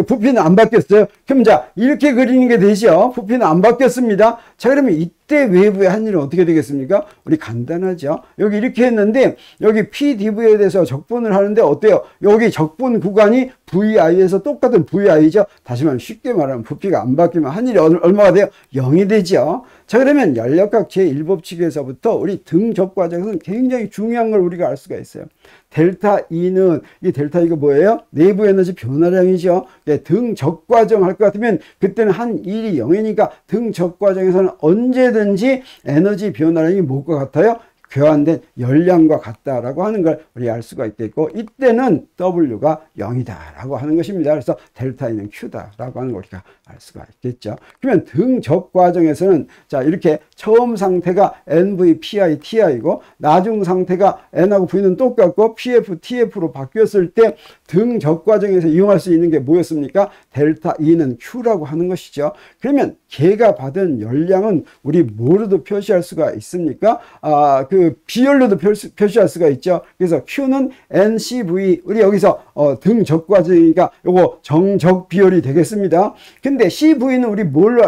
부피는 안 바뀌었어요. 그럼 자, 이렇게 그리는 게 되죠. 부피는 안 바뀌었습니다. 자, 그러면 이때 외부의 한 일은 어떻게 되겠습니까? 우리 간단하죠. 여기 이렇게 했는데 여기 PDV에 대해서 적분을 하는데 어때요? 여기 적분 구간이 VI에서 똑같은 VI죠. 다시 말하면 쉽게 말하면 부피가 안 바뀌면 한 일이 얼마가 돼요? 0이 되죠. 자, 그러면 연력학 제1법칙에서부터 우리 등적 과정에서는 굉장히 중요한 걸 우리가 알 수가 있어요. 델타 E는, 이 델타 E가 뭐예요? 내부 에너지 변화량이죠. 등적 과정 할 것 같으면 그때는 한 일이 0이니까 등적 과정에서는 언제든지 에너지 변화량이 뭐가 같아요? 교환된 열량과 같다라고 하는 걸 우리 알 수가 있겠고, 이때는 W가 0이다라고 하는 것입니다. 그래서 델타 E는 Q다라고 하는 걸 우리가 알 수가 있겠죠. 그러면 등적 과정에서는 자, 이렇게 처음 상태가 NV, PI, TI고 나중 상태가 N하고 V는 똑같고 PF, TF로 바뀌었을 때 등적 과정에서 이용할 수 있는 게 뭐였습니까? 델타 E는 Q라고 하는 것이죠. 그러면 걔가 받은 열량은 우리 뭐로도 표시할 수가 있습니까? 그 비열로도 표시할 수가 있죠. 그래서 Q는 NCV, 우리 여기서 등적 과정이니까 요거 정적 비열이 되겠습니다. 근데 CV는 우리 뭘로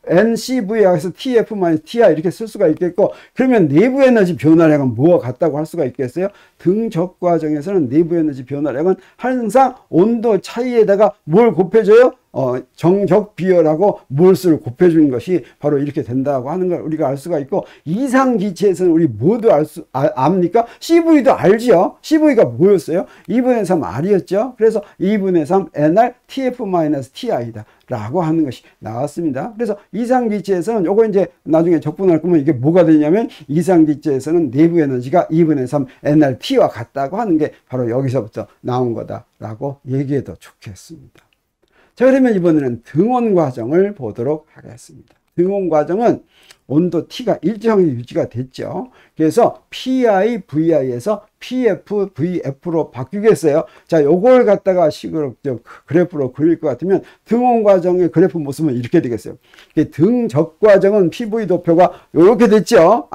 NCV에서 TF-TI 이렇게 쓸 수가 있겠고, 그러면 내부 에너지 변화량은 뭐와 같다고 할 수가 있겠어요? 등적 과정에서는 내부 에너지 변화량은 항상 온도 차이에다가 뭘 곱해줘요? 정적 비열하고 몰수를 곱해주는 것이 바로 이렇게 된다고 하는 걸 우리가 알 수가 있고, 이상 기체에서는 우리 모두 압니까? CV도 알죠? CV가 뭐였어요? 2분의 3 R이었죠? 그래서 2분의 3 NR TF-TI다 라고 하는 것이 나왔습니다. 그래서 이상 기체에서는 요거 이제 나중에 적분할 거면 이게 뭐가 되냐면, 이상 기체에서는 내부 에너지가 2분의 3 NRT와 같다고 하는 게 바로 여기서부터 나온 거다라고 얘기해도 좋겠습니다. 자, 그러면 이번에는 등온 과정을 보도록 하겠습니다. 등온 과정은 온도 T가 일정하게 유지가 됐죠. 그래서 PI, VI에서 PF, VF로 바뀌겠어요. 자, 요걸 갖다가 식으로 그래프로 그릴 것 같으면 등온 과정의 그래프 모습은 이렇게 되겠어요. 등적 과정은 PV 도표가 이렇게 됐죠.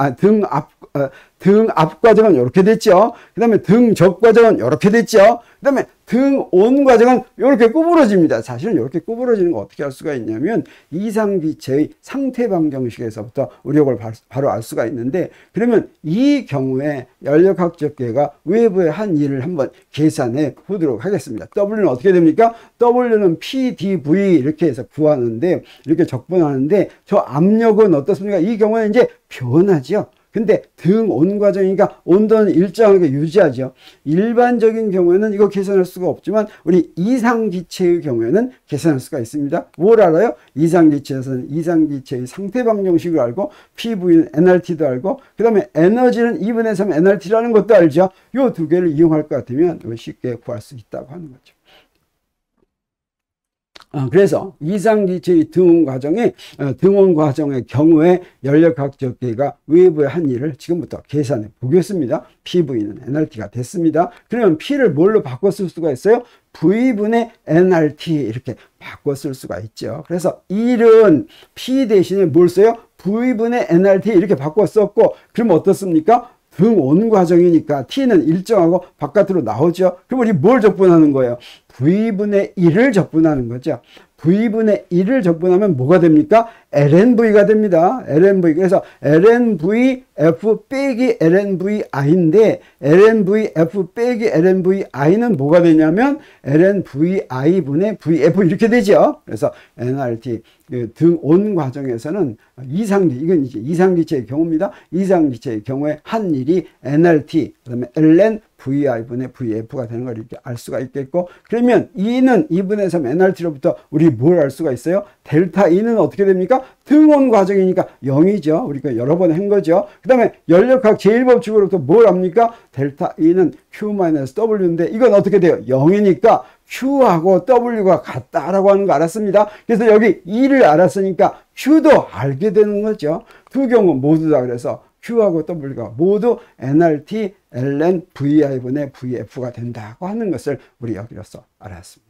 등압 과정은 이렇게 됐죠. 그 다음에 등적 과정은 이렇게 됐죠. 그 다음에 등온 과정은 이렇게 구부러집니다. 사실은 이렇게 구부러지는 거 어떻게 할 수가 있냐면, 이상기체의 상태 방정식에서부터 우리 이걸 바로 알 수가 있는데, 그러면 이 경우에 연력학적 계가 외부의 한 일을 한번 계산해 보도록 하겠습니다. W는 어떻게 됩니까? W는 PdV 이렇게 해서 구하는데, 이렇게 적분하는데, 저 압력은 어떻습니까? 이 경우에 이제 변하죠. 근데 등온 과정이니까 온도는 일정하게 유지하죠. 일반적인 경우에는 이거 계산할 수가 없지만 우리 이상기체의 경우에는 계산할 수가 있습니다. 뭘 알아요? 이상기체에서는 이상기체의 상태 방정식을 알고, PV는 NRT도 알고, 그 다음에 에너지는 2분의 3 NRT라는 것도 알죠. 이 두 개를 이용할 것 같으면 쉽게 구할 수 있다고 하는 거죠. 그래서 이상기체의 등원 과정의 경우에 연력학적계가 외부의 한 일을 지금부터 계산해 보겠습니다. PV는 nRT가 됐습니다. 그러면 P를 뭘로 바꿔 쓸 수가 있어요? V분의 nRT 이렇게 바꿔 쓸 수가 있죠. 그래서 1은 P 대신에 뭘 써요? V분의 nRT 이렇게 바꿔 썼고, 그러면 어떻습니까? 등온 과정이니까 T는 일정하고 바깥으로 나오죠. 그럼 우리 뭘 적분하는 거예요? V분의 1을 적분하는 거죠. V분의 1을 적분하면 뭐가 됩니까? lnV가 됩니다. lnV. 그래서 lnVF 빼기 lnVI인데 lnVF 빼기 lnVI는 뭐가 되냐면 lnVI분의 VF 이렇게 되죠. 그래서 nRT 등온 과정에서는 이건 이제 이상기체의 경우입니다. 이상기체의 경우에 한 일이 nRT 그다음에 ln VI분의 VF가 되는 걸 이렇게 알 수가 있겠고, 그러면 2는 2분의 3 nRT로부터 우리 뭘 알 수가 있어요? 델타 E는 어떻게 됩니까? 등온 과정이니까 0이죠. 우리가 여러 번 한 거죠. 그 다음에 연력학 제1법칙으로부터 뭘 압니까? 델타 E는 Q-W인데 이건 어떻게 돼요? 0이니까 Q하고 W가 같다라고 하는 거 알았습니다. 그래서 여기 E를 알았으니까 Q도 알게 되는 거죠. 두 경우 모두 다 그래서 Q하고 W가 모두 nRT ln VI분의 VF가 된다고 하는 것을 우리 여기로서 알았습니다.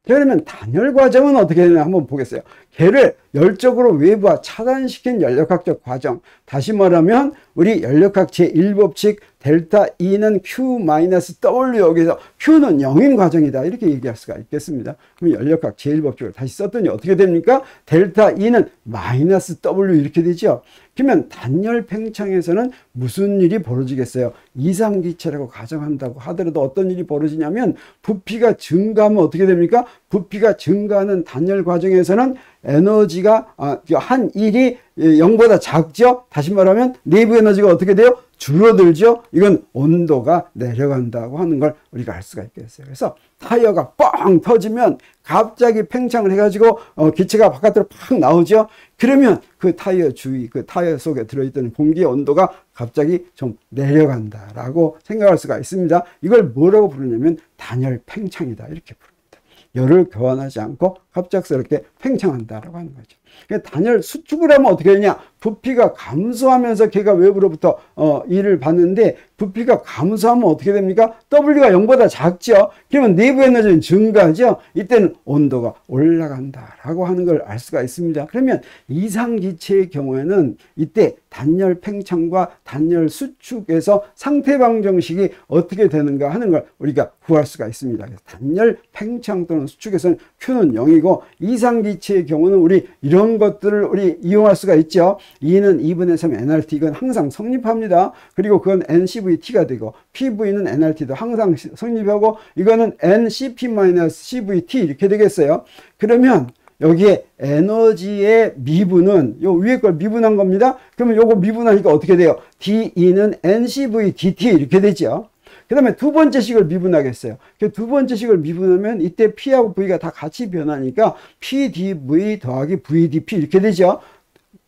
그러면 단열 과정은 어떻게 되나 한번 보겠어요. 걔를 열적으로 외부와 차단시킨 연력학적 과정. 다시 말하면 우리 연력학 제1법칙 델타 E는 Q-W 여기서 Q는 0인 과정이다. 이렇게 얘기할 수가 있겠습니다. 그럼 연력학 제1법칙을 다시 썼더니 어떻게 됩니까? 델타 E는 -W 이렇게 되죠. 그러면 단열 팽창에서는 무슨 일이 벌어지겠어요? 이상기체라고 가정한다고 하더라도 어떤 일이 벌어지냐면 부피가 증가하면 어떻게 됩니까? 부피가 증가하는 단열 과정에서는 에너지가 한 일이 0보다 작죠. 다시 말하면 내부 에너지가 어떻게 돼요? 줄어들죠. 이건 온도가 내려간다고 하는 걸 우리가 알 수가 있겠어요. 그래서 타이어가 뻥 터지면 갑자기 팽창을 해가지고 기체가 바깥으로 팍 나오죠. 그러면 그 타이어 주위, 그 타이어 속에 들어있던 공기의 온도가 갑자기 좀 내려간다라고 생각할 수가 있습니다. 이걸 뭐라고 부르냐면 단열 팽창이다 이렇게 부릅니다. 열을 교환하지 않고 갑작스럽게 팽창한다라고 하는 거죠. 단열 수축을 하면 어떻게 되냐? 부피가 감소하면서 걔가 외부로부터 일을 받는데 부피가 감소하면 어떻게 됩니까? W가 0보다 작죠. 그러면 내부 에너지는 증가하죠. 이때는 온도가 올라간다라고 하는 걸 알 수가 있습니다. 그러면 이상기체의 경우에는 이때 단열 팽창과 단열 수축에서 상태 방정식이 어떻게 되는가 하는 걸 우리가 구할 수가 있습니다. 단열 팽창 또는 수축에서는 Q는 0이고 이상기체의 경우는 우리 이런 것들을 우리 이용할 수가 있죠. 2는 2분의 3 nRT 이건 항상 성립합니다. 그리고 그건 NCVT가 되고 PV는 nRT도 항상 성립하고 이거는 NCP-CVT 이렇게 되겠어요. 그러면 여기에 에너지의 미분은 요 위에 걸 미분한 겁니다. 그러면 요거 미분하니까 어떻게 돼요? DE는 NCVDT 이렇게 되죠. 그 다음에 두 번째 식을 미분하겠어요. 두 번째 식을 미분하면 이때 P하고 V가 다 같이 변하니까 PdV 더하기 VdP 이렇게 되죠.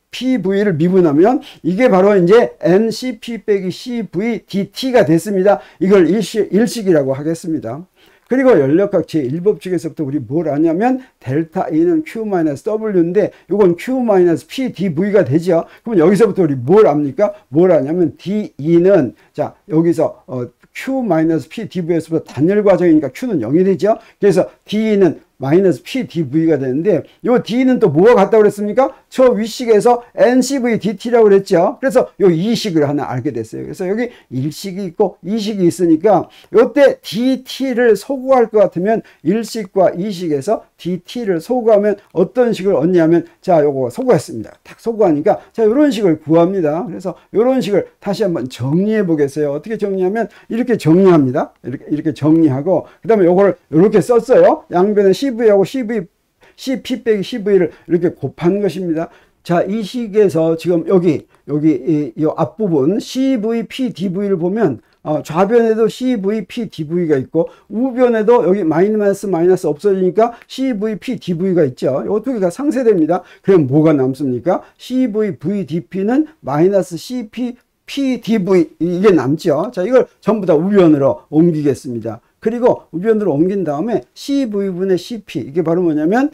PV를 미분하면 이게 바로 이제 NCP 빼기 CVDT가 됐습니다. 이걸 일식이라고 하겠습니다. 그리고 연력학 제1법칙에서부터 우리 뭘 아냐면 델타 E는 Q-W인데 이건 Q-PdV가 되죠. 그럼 여기서부터 우리 뭘 압니까? 뭘 아냐면 DE는 자 여기서 Q-PdV에서부터 단열 과정이니까 Q는 0이 되죠. 그래서 DE는 -PdV가 되는데 요 D는 또 뭐가 같다고 그랬습니까? 저 위식에서 NCVDT라고 그랬죠. 그래서 요 이식을 하나 알게 됐어요. 그래서 여기 일식이 있고 이식이 있으니까 요때 DT를 소구할 것 같으면 일식과 이식에서 DT를 소구하면 어떤 식을 얻냐면 자 요거 소구했습니다. 딱 소구하니까 자 요런 식을 구합니다. 그래서 요런 식을 다시 한번 정리해 보겠어요. 어떻게 정리하면 이렇게 정리합니다. 이렇게 정리하고 그 다음에 요거를 이렇게 썼어요. 양변에 CV하고 CP 빼기 CV를 이렇게 곱한 것입니다. 자, 이 식에서 지금 여기 이 앞부분 CV, PdV를 보면 좌변에도 CV, PdV가 있고 우변에도 여기 마이너스 없어지니까 CV, PdV가 있죠. 이 두 개가 상쇄됩니다. 그럼 뭐가 남습니까? CV, VdP는 마이너스 CP, PdV 이게 남죠. 자, 이걸 전부 다 우변으로 옮기겠습니다. 그리고 우변으로 옮긴 다음에 CV분의 CP, 이게 바로 뭐냐면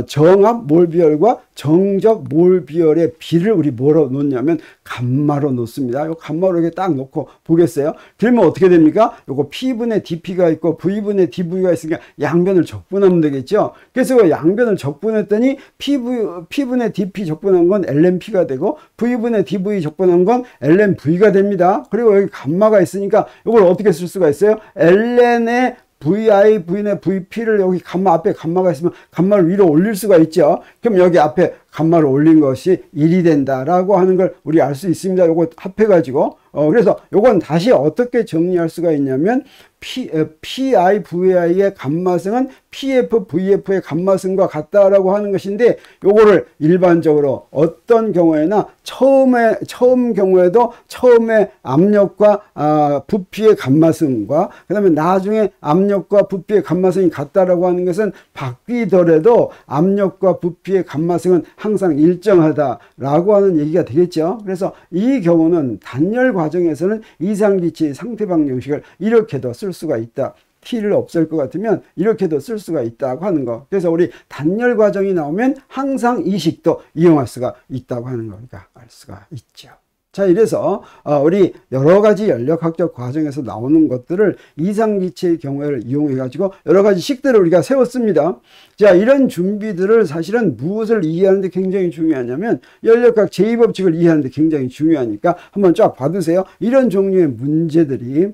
정합 몰비율과 정적 몰비율의 비를 우리 뭐로 놓냐면 감마로 놓습니다. 요 감마로 이렇게 딱 놓고 보겠어요. 그러면 어떻게 됩니까? 요거 P분의 DP가 있고 V분의 DV가 있으니까 양변을 적분하면 되겠죠. 그래서 그 양변을 적분했더니 P분의 DP 적분한 건 LNP가 되고 V분의 DV 적분한 건 LNV가 됩니다. 그리고 여기 감마가 있으니까 이걸 어떻게 쓸 수가 있어요? LN의 VI, V의 VP를 여기 감마 앞에 감마가 있으면 감마를 위로 올릴 수가 있죠. 그럼 여기 앞에 감마를 올린 것이 1이 된다라고 하는 걸 우리 알 수 있습니다. 요거 합해가지고. 그래서 요건 다시 어떻게 정리할 수가 있냐면 PI, VI의 감마승은 PF, VF의 감마승과 같다라고 하는 것인데 요거를 일반적으로 어떤 경우에나 처음 경우에도 처음에 압력과 부피의 감마승과 그 다음에 나중에 압력과 부피의 감마승이 같다라고 하는 것은 바뀌더라도 압력과 부피의 감마승은 항상 일정하다라고 하는 얘기가 되겠죠. 그래서 이 경우는 단열 과정에서는 이상기체의 상태방 형식을 이렇게도 쓸 수가 있다. T를 없앨 것 같으면 이렇게도 쓸 수가 있다고 하는 거. 그래서 우리 단열 과정이 나오면 항상 이 식도 이용할 수가 있다고 하는 거 우리가 알 수가 있죠. 자, 이래서 우리 여러 가지 연력학적 과정에서 나오는 것들을 이상기체의 경우를 이용해 가지고 여러 가지 식들을 우리가 세웠습니다. 자, 이런 준비들을 사실은 무엇을 이해하는데 굉장히 중요하냐면 연력학 제2법칙을 이해하는데 굉장히 중요하니까 한번 쫙 봐두세요. 이런 종류의 문제들이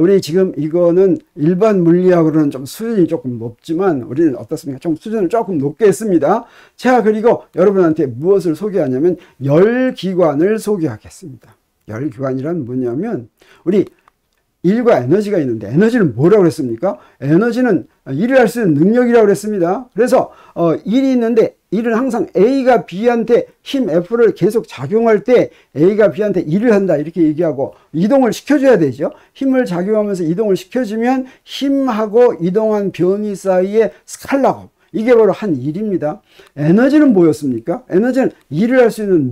우리 지금 이거는 일반 물리학으로는 좀 수준이 조금 높지만 우리는 어떻습니까? 좀 수준을 조금 높게 했습니다. 자, 그리고 여러분한테 무엇을 소개하냐면 열기관을 소개하겠습니다. 열기관이란 뭐냐면 우리 일과 에너지가 있는데 에너지는 뭐라고 그랬습니까? 에너지는 일을 할 수 있는 능력이라고 그랬습니다. 그래서 일이 있는데 일은 항상 A가 B한테 힘 F를 계속 작용할 때 A가 B한테 일을 한다 이렇게 얘기하고 이동을 시켜줘야 되죠. 힘을 작용하면서 이동을 시켜주면 힘하고 이동한 변이 사이의 스칼라곱, 이게 바로 한 일입니다. 에너지는 뭐였습니까? 에너지는 일을 할 수 있는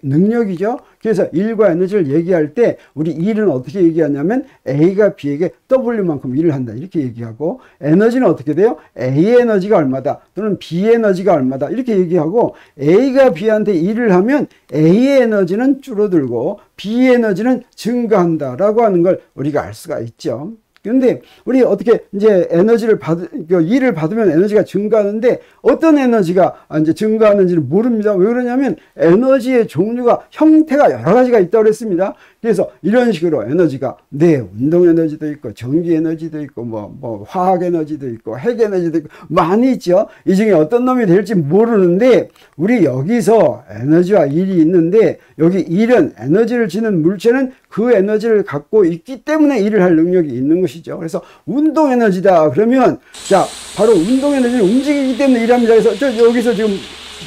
능력이죠. 그래서 일과 에너지를 얘기할 때 우리 일은 어떻게 얘기하냐면 A가 B에게 W만큼 일을 한다 이렇게 얘기하고, 에너지는 어떻게 돼요? A의 에너지가 얼마다 또는 B의 에너지가 얼마다 이렇게 얘기하고, A가 B한테 일을 하면 A의 에너지는 줄어들고 B의 에너지는 증가한다라고 하는 걸 우리가 알 수가 있죠. 근데 우리 어떻게 이제 일을 받으면 에너지가 증가하는데 어떤 에너지가 이제 증가하는지는 모릅니다. 왜 그러냐면 에너지의 종류가 형태가 여러 가지가 있다고 그랬습니다. 그래서 이런 식으로 에너지가 운동 에너지도 있고 전기 에너지도 있고 뭐 화학 에너지도 있고 핵 에너지도 있고 많이 있죠. 이 중에 어떤 놈이 될지 모르는데 우리 여기서 에너지와 일이 있는데 여기 일은 에너지를 지닌 물체는 그 에너지를 갖고 있기 때문에 일을 할 능력이 있는 것이죠. 그래서 운동 에너지다 그러면 자 바로 운동 에너지는 움직이기 때문에 일합니다. 그래서 여기서 지금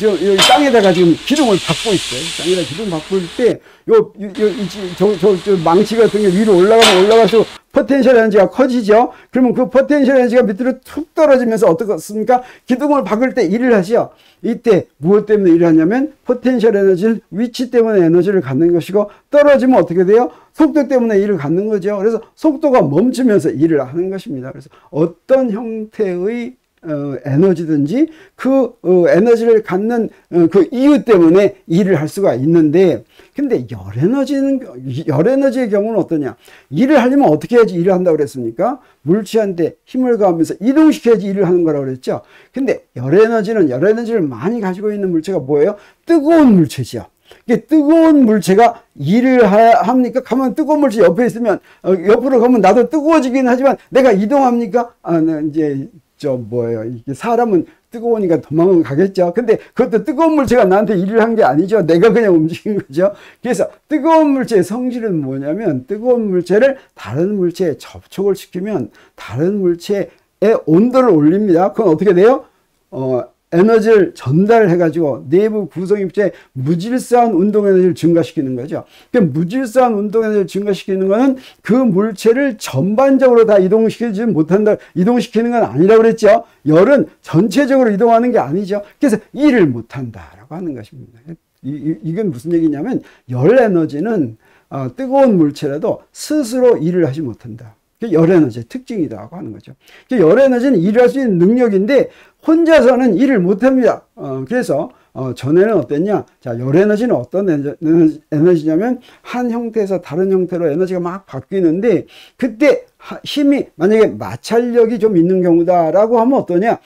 여기 땅에다가 지금 기둥을 받고 있어요. 땅에다 기둥 받고 있을 때 저 망치 같은 게 위로 올라갈수록 포텐셜 에너지가 커지죠. 그러면 그 포텐셜 에너지가 밑으로 툭 떨어지면서 어떻습니까? 기둥을 박을 때 일을 하죠. 이때 무엇 때문에 일을 하냐면 포텐셜 에너지는 위치 때문에 에너지를 갖는 것이고, 떨어지면 어떻게 돼요? 속도 때문에 일을 갖는 거죠. 그래서 속도가 멈추면서 일을 하는 것입니다. 그래서 어떤 형태의 에너지든지 그 에너지를 갖는 그 이유 때문에 일을 할 수가 있는데, 근데 열 에너지의 경우는 어떠냐? 일을 하려면 어떻게 해야지 일을 한다고 그랬습니까? 물체한테 힘을 가하면서 이동시켜야지 일을 하는 거라고 그랬죠. 근데 열 에너지를 많이 가지고 있는 물체가 뭐예요? 뜨거운 물체죠. 이게 뜨거운 물체가 일을 합니까? 가면 뜨거운 물체 옆에 있으면 옆으로 가면 나도 뜨거워지긴 하지만 내가 이동합니까? 이제 이게 사람은 뜨거우니까 도망은 가겠죠. 근데 그것도 뜨거운 물체가 나한테 일을 한 게 아니죠. 내가 그냥 움직인 거죠. 그래서 뜨거운 물체의 성질은 뭐냐면, 뜨거운 물체를 다른 물체에 접촉을 시키면 다른 물체의 온도를 올립니다. 그건 어떻게 돼요? 에너지를 전달해가지고 내부 구성입체에 무질서한 운동 에너지를 증가시키는 거죠. 그 무질서한 운동 에너지를 증가시키는 거는 그 물체를 전반적으로 다 이동시키지 못한다, 이동시키는 건 아니라고 그랬죠. 열은 전체적으로 이동하는 게 아니죠. 그래서 일을 못한다라고 하는 것입니다. 이건 무슨 얘기냐면 열 에너지는 뜨거운 물체라도 스스로 일을 하지 못한다. 열 에너지의 특징이라고 하는 거죠. 열 에너지는 일을 할 수 있는 능력인데 혼자서는 일을 못 합니다. 그래서 전에는 어땠냐? 자, 열 에너지는 어떤 에너지냐면 한 형태에서 다른 형태로 에너지가 막 바뀌는데 그때 힘이 만약에 마찰력이 좀 있는 경우다라고 하면 어떠냐?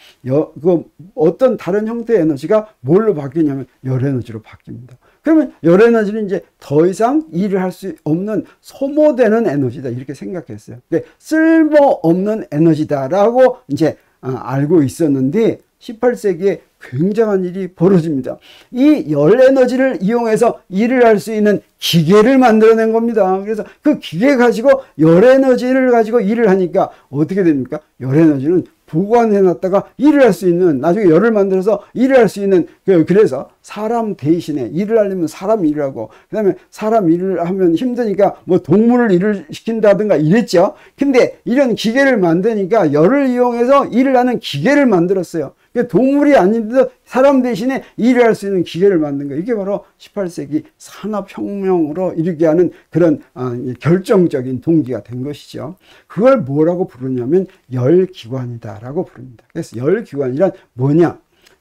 어떤 다른 형태의 에너지가 뭘로 바뀌냐면 열 에너지로 바뀝니다. 그러면 열 에너지는 이제 더 이상 일을 할 수 없는 소모되는 에너지다 이렇게 생각했어요. 쓸모없는 에너지다라고 이제 알고 있었는데 18세기에 굉장한 일이 벌어집니다. 이 열 에너지를 이용해서 일을 할 수 있는 기계를 만들어낸 겁니다. 그래서 그 기계 가지고 열 에너지를 가지고 일을 하니까 어떻게 됩니까? 열 에너지는 보관해 놨다가 일을 할 수 있는, 나중에 열을 만들어서 일을 할 수 있는, 그래서 사람 대신에 일을 하려면 사람 일을 하고, 그 다음에 사람 일을 하면 힘드니까 뭐 동물을 일을 시킨다든가 이랬죠. 근데 이런 기계를 만드니까 열을 이용해서 일을 하는 기계를 만들었어요. 동물이 아닌데도 사람 대신에 일을 할 수 있는 기계를 만든 거예요. 이게 바로 18세기 산업혁명으로 이르게 하는 그런 결정적인 동기가 된 것이죠. 그걸 뭐라고 부르냐면 열기관이다라고 부릅니다. 그래서 열기관이란 뭐냐?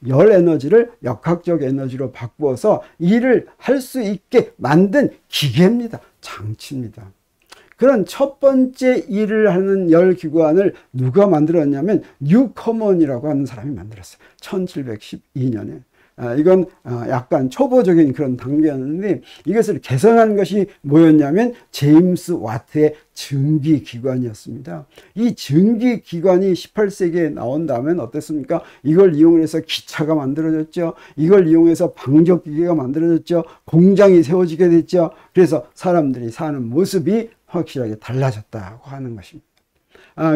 열 에너지를 역학적 에너지로 바꾸어서 일을 할 수 있게 만든 기계입니다. 장치입니다. 그런 첫 번째 일을 하는 열기관을 누가 만들었냐면 뉴커먼이라고 하는 사람이 만들었어요. 1712년에. 이건 약간 초보적인 그런 단계였는데 이것을 개선한 것이 뭐였냐면 제임스 와트의 증기기관이었습니다. 이 증기기관이 18세기에 나온 다음엔 어땠습니까? 이걸 이용해서 기차가 만들어졌죠. 이걸 이용해서 방적기계가 만들어졌죠. 공장이 세워지게 됐죠. 그래서 사람들이 사는 모습이 확실하게 달라졌다고 하는 것입니다.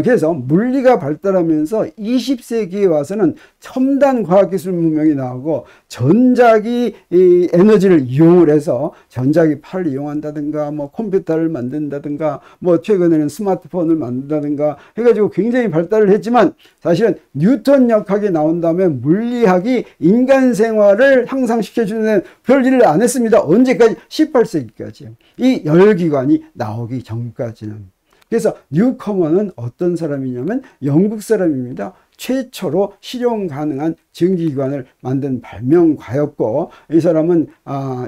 그래서 물리가 발달하면서 20세기에 와서는 첨단 과학기술 문명이 나오고 전자기 에너지를 이용을 해서 전자기 팔을 이용한다든가 뭐 컴퓨터를 만든다든가 뭐 최근에는 스마트폰을 만든다든가 해가지고 굉장히 발달을 했지만 사실은 뉴턴 역학이 나온 다음에 물리학이 인간 생활을 향상시켜주는 별일을 안 했습니다. 언제까지? 18세기까지요. 이 열기관이 나오기 전까지는. 그래서 뉴커먼은 어떤 사람이냐면 영국 사람입니다. 최초로 실용 가능한 증기기관을 만든 발명가였고 이 사람은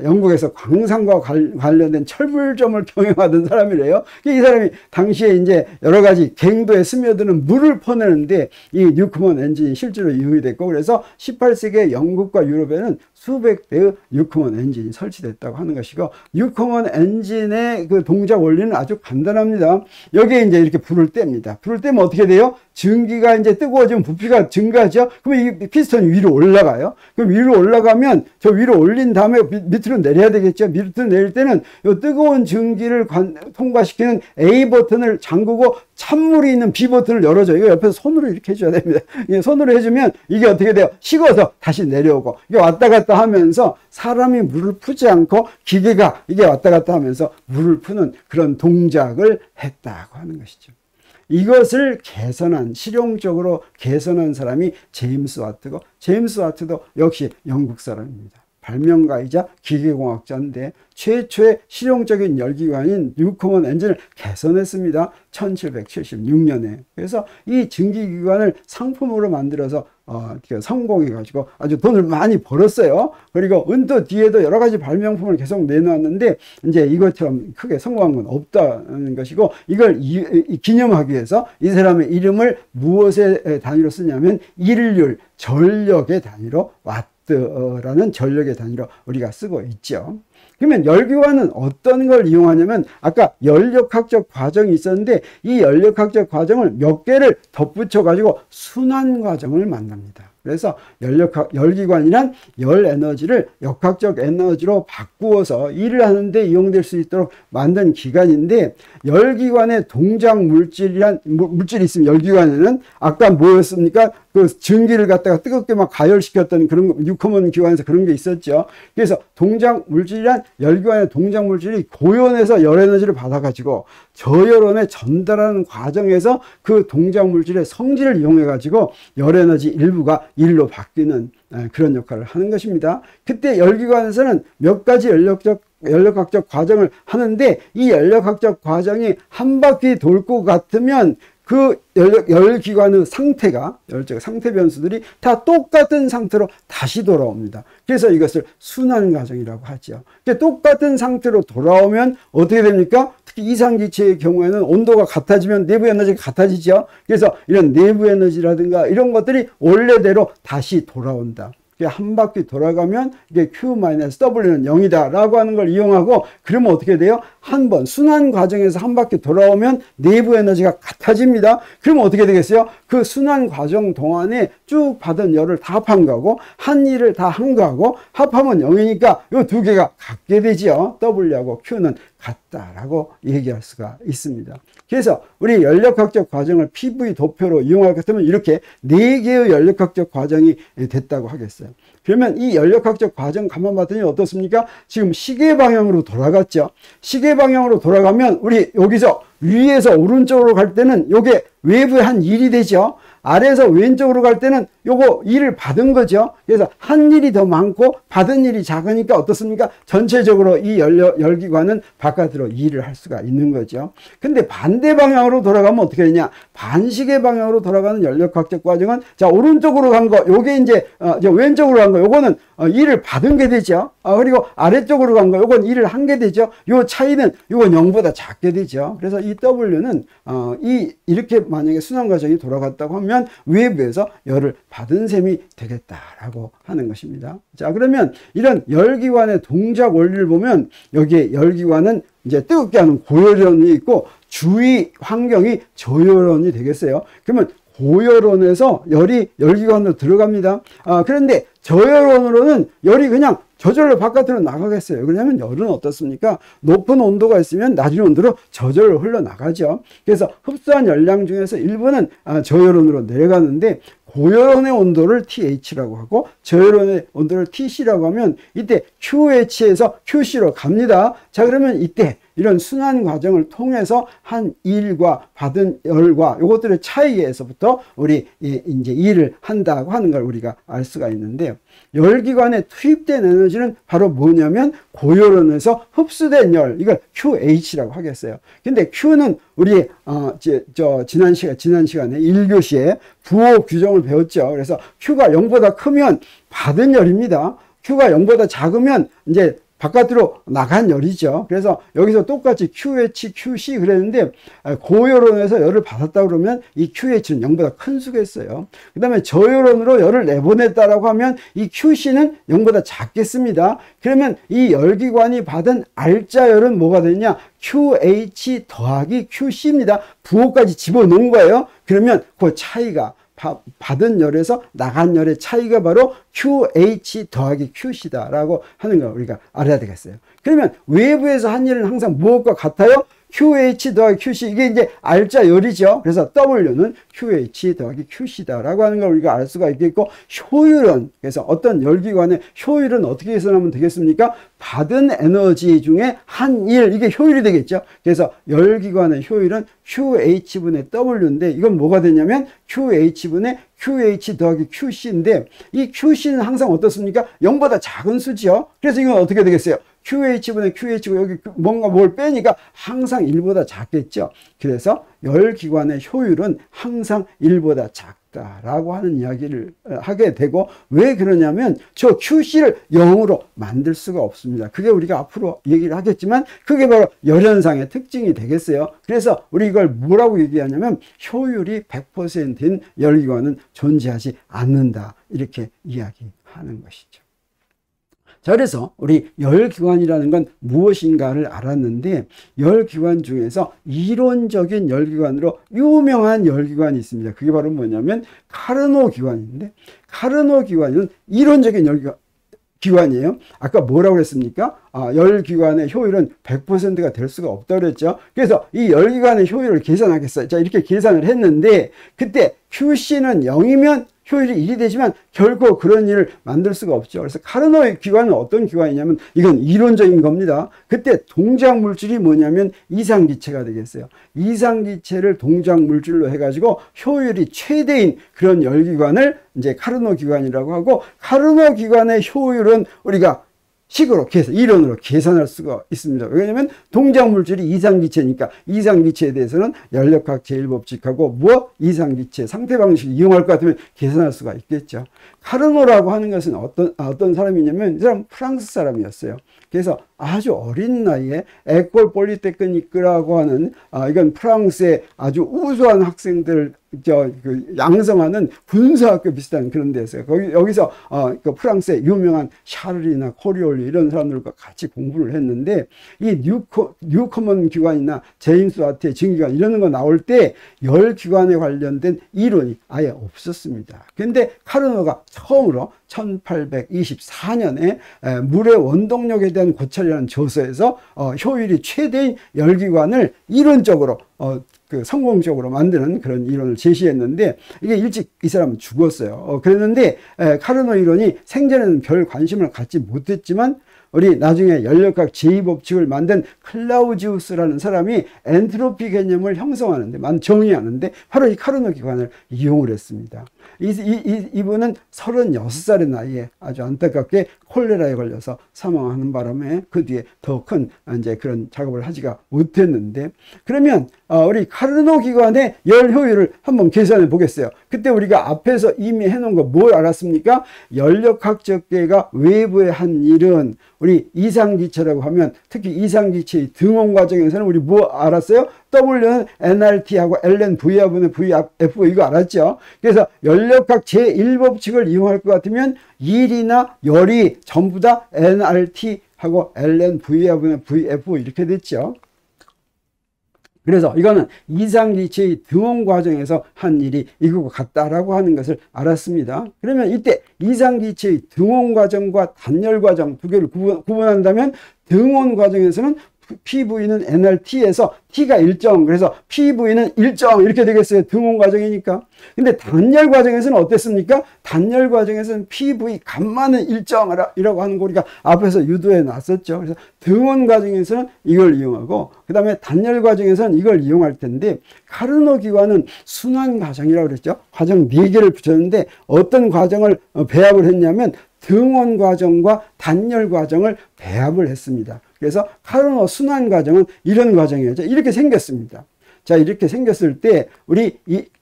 영국에서 광산과 관련된 철물점을 경영하던 사람이래요. 이 사람이 당시에 이제 여러 가지 갱도에 스며드는 물을 퍼내는데 이 뉴커먼 엔진이 실제로 이용이 됐고 그래서 18세기에 영국과 유럽에는 수백 대의 뉴커먼 엔진이 설치됐다고 하는 것이고 뉴커먼 엔진의 그 동작 원리는 아주 간단합니다. 여기에 이제 이렇게 불을 뗍니다. 불을 떼면 어떻게 돼요? 증기가 이제 뜨거워지면 부피가 증가하죠. 그러면 이 피스톤이 위로 올라가요. 그럼 위로 올라가면 저 위로 올린 다음에 밑으로 내려야 되겠죠. 밑으로 내릴 때는 이 뜨거운 증기를 통과시키는 A 버튼을 잠그고 찬물이 있는 B 버튼을 열어줘요. 이거 옆에서 손으로 이렇게 해줘야 됩니다. 손으로 해주면 이게 어떻게 돼요? 식어서 다시 내려오고 이게 왔다 갔다 하면서 사람이 물을 푸지 않고 기계가 이게 왔다 갔다 하면서 물을 푸는 그런 동작을 했다고 하는 것이죠. 이것을 개선한, 실용적으로 개선한 사람이 제임스 와트고, 제임스 와트도 역시 영국 사람입니다. 발명가이자 기계공학자인데 최초의 실용적인 열기관인 뉴커먼 엔진을 개선했습니다. 1776년에. 그래서 이 증기기관을 상품으로 만들어서 성공해가지고 아주 돈을 많이 벌었어요. 그리고 은퇴 뒤에도 여러 가지 발명품을 계속 내놓았는데 이제 이것처럼 크게 성공한 건 없다는 것이고 이걸 기념하기 위해서 이 사람의 이름을 무엇의 단위로 쓰냐면 일률, 전력의 단위로 와트라는 전력의 단위로 우리가 쓰고 있죠. 그러면 열기관은 어떤 걸 이용하냐면 아까 열역학적 과정이 있었는데 이 열역학적 과정을 몇 개를 덧붙여 가지고 순환 과정을 만납니다. 그래서 열기관이란 열 에너지를 역학적 에너지로 바꾸어서 일을 하는데 이용될 수 있도록 만든 기관인데 열기관의 동작 물질이 있으면 열기관에는 아까 뭐였습니까? 그 증기를 갖다가 뜨겁게 막 가열시켰던 그런 뉴커먼 기관에서 그런 게 있었죠. 그래서 동작 물질이란 열기관의 동작 물질이 고연에서 열 에너지를 받아가지고 저열원에 전달하는 과정에서 그 동작 물질의 성질을 이용해가지고 열 에너지 일부가 일로 바뀌는 그런 역할을 하는 것입니다. 그때 열기관에서는 몇 가지 열역적 연력학적 과정을 하는데 이 연력학적 과정이 한 바퀴 돌 것 같으면 그 열기관의 상태가, 열적 상태 변수들이 다 똑같은 상태로 다시 돌아옵니다. 그래서 이것을 순환 과정이라고 하죠. 똑같은 상태로 돌아오면 어떻게 됩니까? 특히 이상기체의 경우에는 온도가 같아지면 내부 에너지가 같아지죠. 그래서 이런 내부 에너지라든가 이런 것들이 원래대로 다시 돌아온다. 한 바퀴 돌아가면 이게 Q-W는 0이다 라고 하는 걸 이용하고, 그러면 어떻게 돼요? 한 번 순환 과정에서 한 바퀴 돌아오면 내부 에너지가 같아집니다. 그러면 어떻게 되겠어요? 그 순환 과정 동안에 쭉 받은 열을 다 합한 거고 한 일을 다 한 거하고 합하면 0이니까 이 두 개가 같게 되죠. W하고 Q는 같다라고 얘기할 수가 있습니다. 그래서 우리 연력학적 과정을 PV 도표로 이용할 것 같으면 이렇게 4개의 연력학적 과정이 됐다고 하겠어요. 그러면 이 연력학적 과정 가만 봤더니 어떻습니까? 지금 시계 방향으로 돌아갔죠. 시계 방향으로 돌아가면 우리 여기서 위에서 오른쪽으로 갈 때는 요게 외부에 한 1이 되죠. 아래에서 왼쪽으로 갈 때는 요거 일을 받은 거죠. 그래서 한 일이 더 많고 받은 일이 작으니까 어떻습니까? 전체적으로 이 열기관은 바깥으로 일을 할 수가 있는 거죠. 근데 반대 방향으로 돌아가면 어떻게 되냐? 반시계 방향으로 돌아가는 연력학적 과정은 자, 오른쪽으로 간 거, 요게 이제 왼쪽으로 간 거, 요거는 일을 받은 게 되죠. 그리고 아래쪽으로 간 거, 요건 일을 한 게 되죠. 요 차이는 요건 0보다 작게 되죠. 그래서 이 W는 이렇게 만약에 순환 과정이 돌아갔다고 하면 외부에서 열을 받은 셈이 되겠다라고 하는 것입니다. 자, 그러면 이런 열기관의 동작 원리를 보면 여기에 열기관은 이제 뜨겁게 하는 고열원이 있고 주위 환경이 저열원이 되겠어요. 그러면 고열원에서 열이 열기관으로 들어갑니다. 그런데 저열원으로는 열이 그냥 저절로 바깥으로 나가겠어요. 왜냐하면 열은 어떻습니까? 높은 온도가 있으면 낮은 온도로 저절로 흘러나가죠. 그래서 흡수한 열량 중에서 일부는 저열원으로 내려가는데 고열원의 온도를 TH라고 하고 저열원의 온도를 TC라고 하면 이때 QH에서 QC로 갑니다. 자, 그러면 이때 이런 순환 과정을 통해서 한 일과 받은 열과 이것들의 차이에서부터 우리 이제 일을 한다고 하는 걸 우리가 알 수가 있는데요. 열기관에 투입된 에너지는 바로 뭐냐면 고열원에서 흡수된 열, 이걸 QH라고 하겠어요. 근데 Q는 우리 지난 시간에 1교시에 부호 규정을 배웠죠. 그래서 Q가 0보다 크면 받은 열입니다. Q가 0보다 작으면 이제 바깥으로 나간 열이죠. 그래서 여기서 똑같이 QH, QC 그랬는데 고열원에서 열을 받았다 그러면 이 QH는 0보다 큰 수겠어요. 그 다음에 저열원으로 열을 내보냈다라고 하면 이 QC는 0보다 작겠습니다. 그러면 이 열기관이 받은 알짜열은 뭐가 되냐? QH 더하기 QC입니다. 부호까지 집어넣은 거예요. 그러면 그 차이가 받은 열에서 나간 열의 차이가 바로 QH 더하기 QC다라고 하는 걸 우리가 알아야 되겠어요. 그러면 외부에서 한 열은 항상 무엇과 같아요? QH 더하기 QC, 이게 이제 알짜 열이죠. 그래서 W는 QH 더하기 QC다라고 하는 걸 우리가 알 수가 있겠고, 효율은, 그래서 어떤 열기관의 효율은 어떻게 계산하면 되겠습니까? 받은 에너지 중에 한 일, 이게 효율이 되겠죠. 그래서 열기관의 효율은 QH분의 W인데, 이건 뭐가 되냐면 QH분의 QH 더하기 QC인데, 이 QC는 항상 어떻습니까? 0보다 작은 수죠. 그래서 이건 어떻게 되겠어요? QH분의 QH고 여기 뭔가 뭘 빼니까 항상 1보다 작겠죠. 그래서 열기관의 효율은 항상 1보다 작다라고 하는 이야기를 하게 되고, 왜 그러냐면 저 QC를 0으로 만들 수가 없습니다. 그게 우리가 앞으로 얘기를 하겠지만 그게 바로 열현상의 특징이 되겠어요. 그래서 우리 이걸 뭐라고 얘기하냐면 효율이 100%인 열기관은 존재하지 않는다, 이렇게 이야기하는 것이죠. 자, 그래서 우리 열기관이라는 건 무엇인가를 알았는데, 열기관 중에서 이론적인 열기관으로 유명한 열기관이 있습니다. 그게 바로 뭐냐면 카르노 기관인데, 카르노 기관은 이론적인 기관이에요. 아까 뭐라고 그랬습니까? 열기관의 효율은 100%가 될 수가 없다고 그랬죠. 그래서 이 열기관의 효율을 계산하겠어요. 자, 이렇게 계산을 했는데, 그때 QC는 0이면 효율이 1이 되지만 결코 그런 일을 만들 수가 없죠. 그래서 카르노의 기관은 어떤 기관이냐면 이건 이론적인 겁니다. 그때 동작 물질이 뭐냐면 이상기체가 되겠어요. 이상기체를 동작 물질로 해가지고 효율이 최대인 그런 열기관을 이제 카르노 기관이라고 하고, 카르노 기관의 효율은 우리가 식으로 이론으로 계산할 수가 있습니다. 왜냐하면 동작물질이 이상기체니까 이상기체에 대해서는 연력학 제1법칙하고 이상기체 상태 방식을 이용할 것 같으면 계산할 수가 있겠죠. 카르노라고 하는 것은 어떤 사람이냐면 이 사람 프랑스 사람이었어요. 그래서 아주 어린 나이에 에콜 폴리테크니크라고 하는 이건 프랑스의 아주 우수한 학생들 양성하는 군사학교 비슷한 그런 데였어요. 여기서 그 프랑스의 유명한 샤를이나 코리올리 이런 사람들과 같이 공부를 했는데 이 뉴커먼 기관이나 제임스 와트의 증기관 이런 거 나올 때 열 기관에 관련된 이론이 아예 없었습니다. 근데 카르노가 처음으로 1824년에 물의 원동력에 대한 고찰이라는 저서에서 효율이 최대인 열기관을 이론적으로 성공적으로 만드는 그런 이론을 제시했는데 이게 일찍 이 사람은 죽었어요. 그랬는데 카르노 이론이 생전에는 별 관심을 갖지 못했지만 우리 나중에 연력학 제2법칙을 만든 클라우지우스라는 사람이 엔트로피 개념을 형성하는데, 정의하는데 바로 이 카르노 기관을 이용을 했습니다. 이분은 36살의 나이에 아주 안타깝게 콜레라에 걸려서 사망하는 바람에 그 뒤에 더 큰 이제 그런 작업을 하지가 못했는데, 그러면 우리 카르노 기관의 열 효율을 한번 계산해 보겠어요. 그때 우리가 앞에서 이미 해놓은 거 뭘 알았습니까? 연력학적계가 외부에 한 일은 우리 이상기체라고 하면, 특히 이상기체의 등원 과정에서는 우리 뭐 알았어요? W는 nRT하고 ln V하분의 VF 이거 알았죠? 그래서 연력학 제1법칙을 이용할 것 같으면 일이나 열이 전부 다 nRT하고 ln V하분의 VF 이렇게 됐죠. 그래서 이거는 이상기체의 등원 과정에서 한 일이 이거와 같다라고 하는 것을 알았습니다. 그러면 이때 이상기체의 등원 과정과 단열 과정 두 개를 구분한다면 등원 과정에서는 PV는 nRT에서 T가 일정, 그래서 PV는 일정 이렇게 되겠어요. 등원 과정이니까. 근데 단열 과정에서는 어땠습니까? 단열 과정에서는 PV 값만은 일정이라고 하는 거 우리가 앞에서 유도해 놨었죠. 그래서 등원 과정에서는 이걸 이용하고, 그 다음에 단열 과정에서는 이걸 이용할 텐데, 카르노 기관은 순환 과정이라고 그랬죠. 과정 4개를 붙였는데 어떤 과정을 배합을 했냐면 등원 과정과 단열 과정을 배합을 했습니다. 그래서 카르노 순환 과정은 이런 과정이었죠. 이렇게 생겼습니다. 자, 이렇게 생겼을 때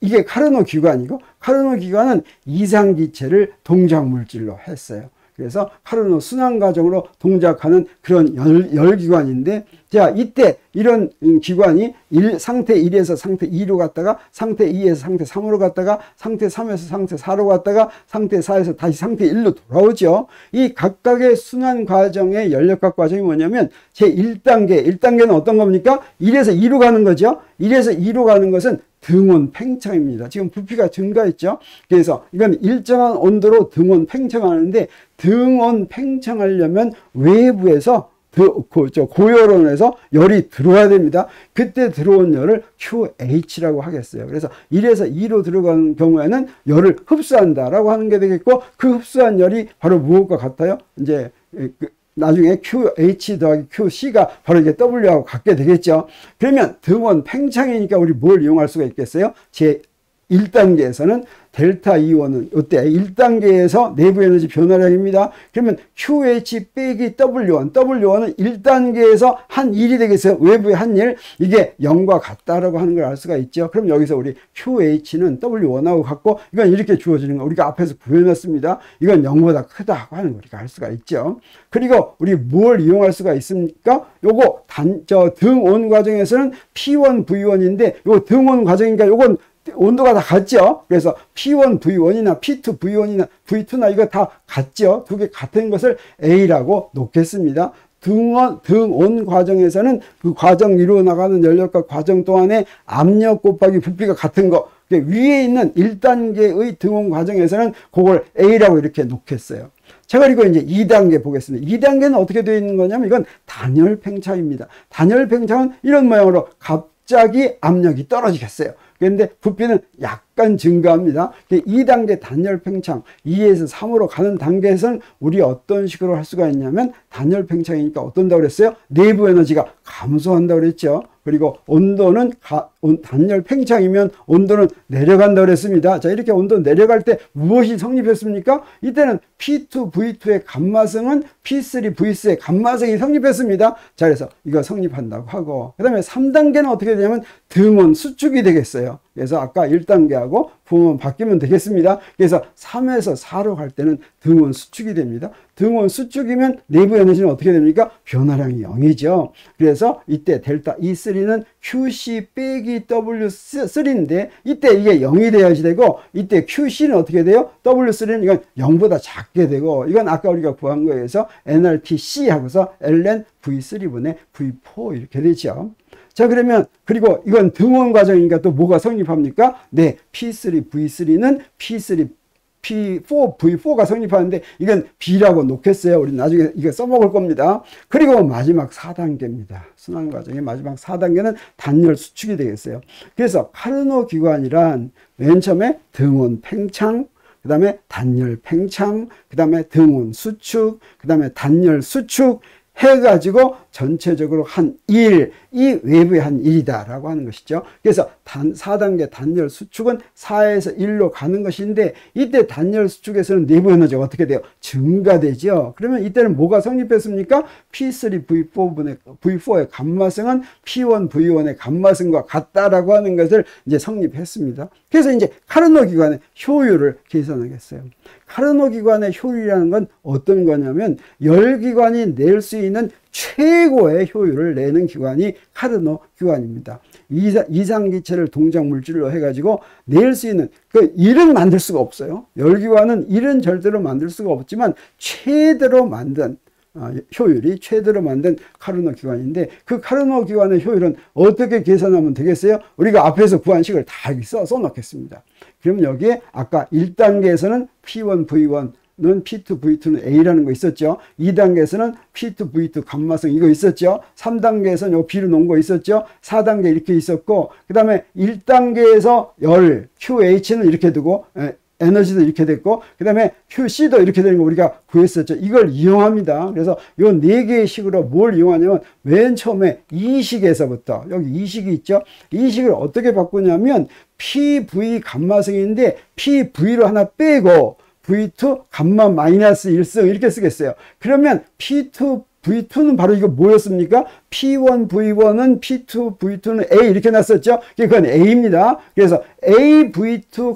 이게 카르노 기관이고, 카르노 기관은 이상기체를 동작물질로 했어요. 그래서 카르노 순환 과정으로 동작하는 그런 열기관인데, 자, 이때 이런 기관이 상태 1에서 상태 2로 갔다가 상태 2에서 상태 3으로 갔다가 상태 3에서 상태 4로 갔다가 상태 4에서 다시 상태 1로 돌아오죠. 이 각각의 순환 과정의 연력학 과정이 뭐냐면 제1단계는 어떤 겁니까? 1에서 2로 가는 거죠. 1에서 2로 가는 것은 등온 팽창입니다. 지금 부피가 증가했죠. 그래서 이건 일정한 온도로 등온 팽창하는데, 등온 팽창하려면 외부에서 고열원에서 열이 들어와야 됩니다. 그때 들어온 열을 QH라고 하겠어요. 그래서 1에서 2로 들어가는 경우에는 열을 흡수한다라고 하는 게 되겠고, 그 흡수한 열이 바로 무엇과 같아요? 이제 나중에 QH 더하기 QC가 바로 이게 W하고 같게 되겠죠. 그러면 등원 팽창이니까 우리 뭘 이용할 수가 있겠어요? 제 1단계에서는 델타 이온은 이때 1단계에서 내부 에너지 변화량입니다. 그러면 QH 빼기 W1, W1은 1단계에서 한 일이 되겠어요. 외부의 한 일, 이게 0과 같다라고 하는 걸 알 수가 있죠. 그럼 여기서 우리 QH는 W1하고 같고, 이건 이렇게 주어지는 거 우리가 앞에서 구해놨습니다. 이건 0보다 크다고 하는 걸 우리가 알 수가 있죠. 그리고 우리 뭘 이용할 수가 있습니까? 요거 등온 과정에서는 P1, V1인데 요 등온 과정이니까 요건 온도가 다 같죠. 그래서 P1, V1이나 P2, V1이나 V2나 이거 다 같죠. 두 개 같은 것을 A라고 놓겠습니다. 등온 과정에서는 그 과정 이루어 나가는 연력과 과정 동안에 압력 곱하기 부피가 같은 거, 위에 있는 1단계의 등온 과정에서는 그걸 A라고 이렇게 놓겠어요. 자, 그리고 이제 2단계 보겠습니다. 2단계는 어떻게 되어 있는 거냐면 이건 단열 팽창입니다. 단열 팽창은 이런 모양으로 갑자기 압력이 떨어지겠어요. 그런데 부피는 약간 증가합니다. 2단계 단열 팽창 2에서 3으로 가는 단계에서는 우리 어떤 식으로 할 수가 있냐면 단열 팽창이니까 어떤다고 그랬어요? 내부 에너지가 감소한다고 그랬죠. 그리고 온도는 단열 팽창이면 온도는 내려간다고 그랬습니다. 자, 이렇게 온도 내려갈 때 무엇이 성립했습니까? 이때는 P2V2의 감마성은 P3V3의 감마성이 성립했습니다. 자, 그래서 이거 성립한다고 하고, 그 다음에 3단계는 어떻게 되냐면 등원 수축이 되겠어요. 그래서 아까 1단계하고 부호만 바뀌면 되겠습니다. 그래서 3에서 4로 갈 때는 등원 수축이 됩니다. 등원 수축이면 내부 에너지는 어떻게 됩니까? 변화량이 0이죠. 그래서 이때 델타 E3는 QC 빼기 W3인데 이때 이게 0이 돼야지 되고, 이때 QC는 어떻게 돼요? W3는 이건 0보다 작게 되고, 이건 아까 우리가 구한 거에서 nRTC 하고서 ln V3분의 V4 이렇게 되죠. 자, 그러면 그리고 이건 등원 과정이니까 또 뭐가 성립합니까? 네, P3V3는 P4V4가 성립하는데 이건 B라고 놓겠어요. 우리 나중에 이거 써먹을 겁니다. 그리고 마지막 4단계입니다. 순환 과정의 마지막 4단계는 단열 수축이 되겠어요. 그래서 카르노 기관이란 맨 처음에 등원 팽창, 그 다음에 단열 팽창, 그 다음에 등원 수축, 그 다음에 단열 수축 해가지고 전체적으로 한 1, 이 외부의 한 1이다 라고 하는 것이죠. 그래서 4단계 단열 수축은 4에서 1로 가는 것인데, 이때 단열 수축에서는 내부 에너지가 어떻게 돼요? 증가되죠. 그러면 이때는 뭐가 성립했습니까? P3V4의 감마성은 P1V1의 감마성과 같다라고 하는 것을 이제 성립했습니다. 그래서 이제 카르노 기관의 효율을 계산하겠어요. 카르노 기관의 효율이라는 건 어떤 거냐면 열기관이 낼 수 있는 최고의 효율을 내는 기관이 카르노 기관입니다. 이상기체를 동작 물질로 해가지고 낼 수 있는 그 일은 만들 수가 없어요. 열기관은 일은 절대로 만들 수가 없지만 최대로 만든 효율이 최대로 만든 카르노 기관인데, 그 카르노 기관의 효율은 어떻게 계산하면 되겠어요? 우리가 앞에서 구한 식을 다 써놓겠습니다. 그러면 여기에 아까 1단계에서는 P1V1는 P2V2는 A라는 거 있었죠. 2단계에서는 P2V2 감마성 이거 있었죠. 3단계에서는 요 B로 놓은 거 있었죠. 4단계 이렇게 있었고, 그 다음에 1단계에서 열 QH는 이렇게 두고 에너지도 이렇게 됐고, 그 다음에 QC도 이렇게 되는 거 우리가 구했었죠. 이걸 이용합니다. 그래서 요 4개의 식으로 뭘 이용하냐면 맨 처음에 이 식에서부터 여기 이 식이 있죠. 이 식을 어떻게 바꾸냐면 PV 감마성인데 PV로 하나 빼고 V2 감마 마이너스 1성 이렇게 쓰겠어요. 그러면 P2 V2는 바로 이거 뭐였습니까? P1V1은 P2 V2는 A 이렇게 놨었죠. 그건 A입니다. 그래서 AV2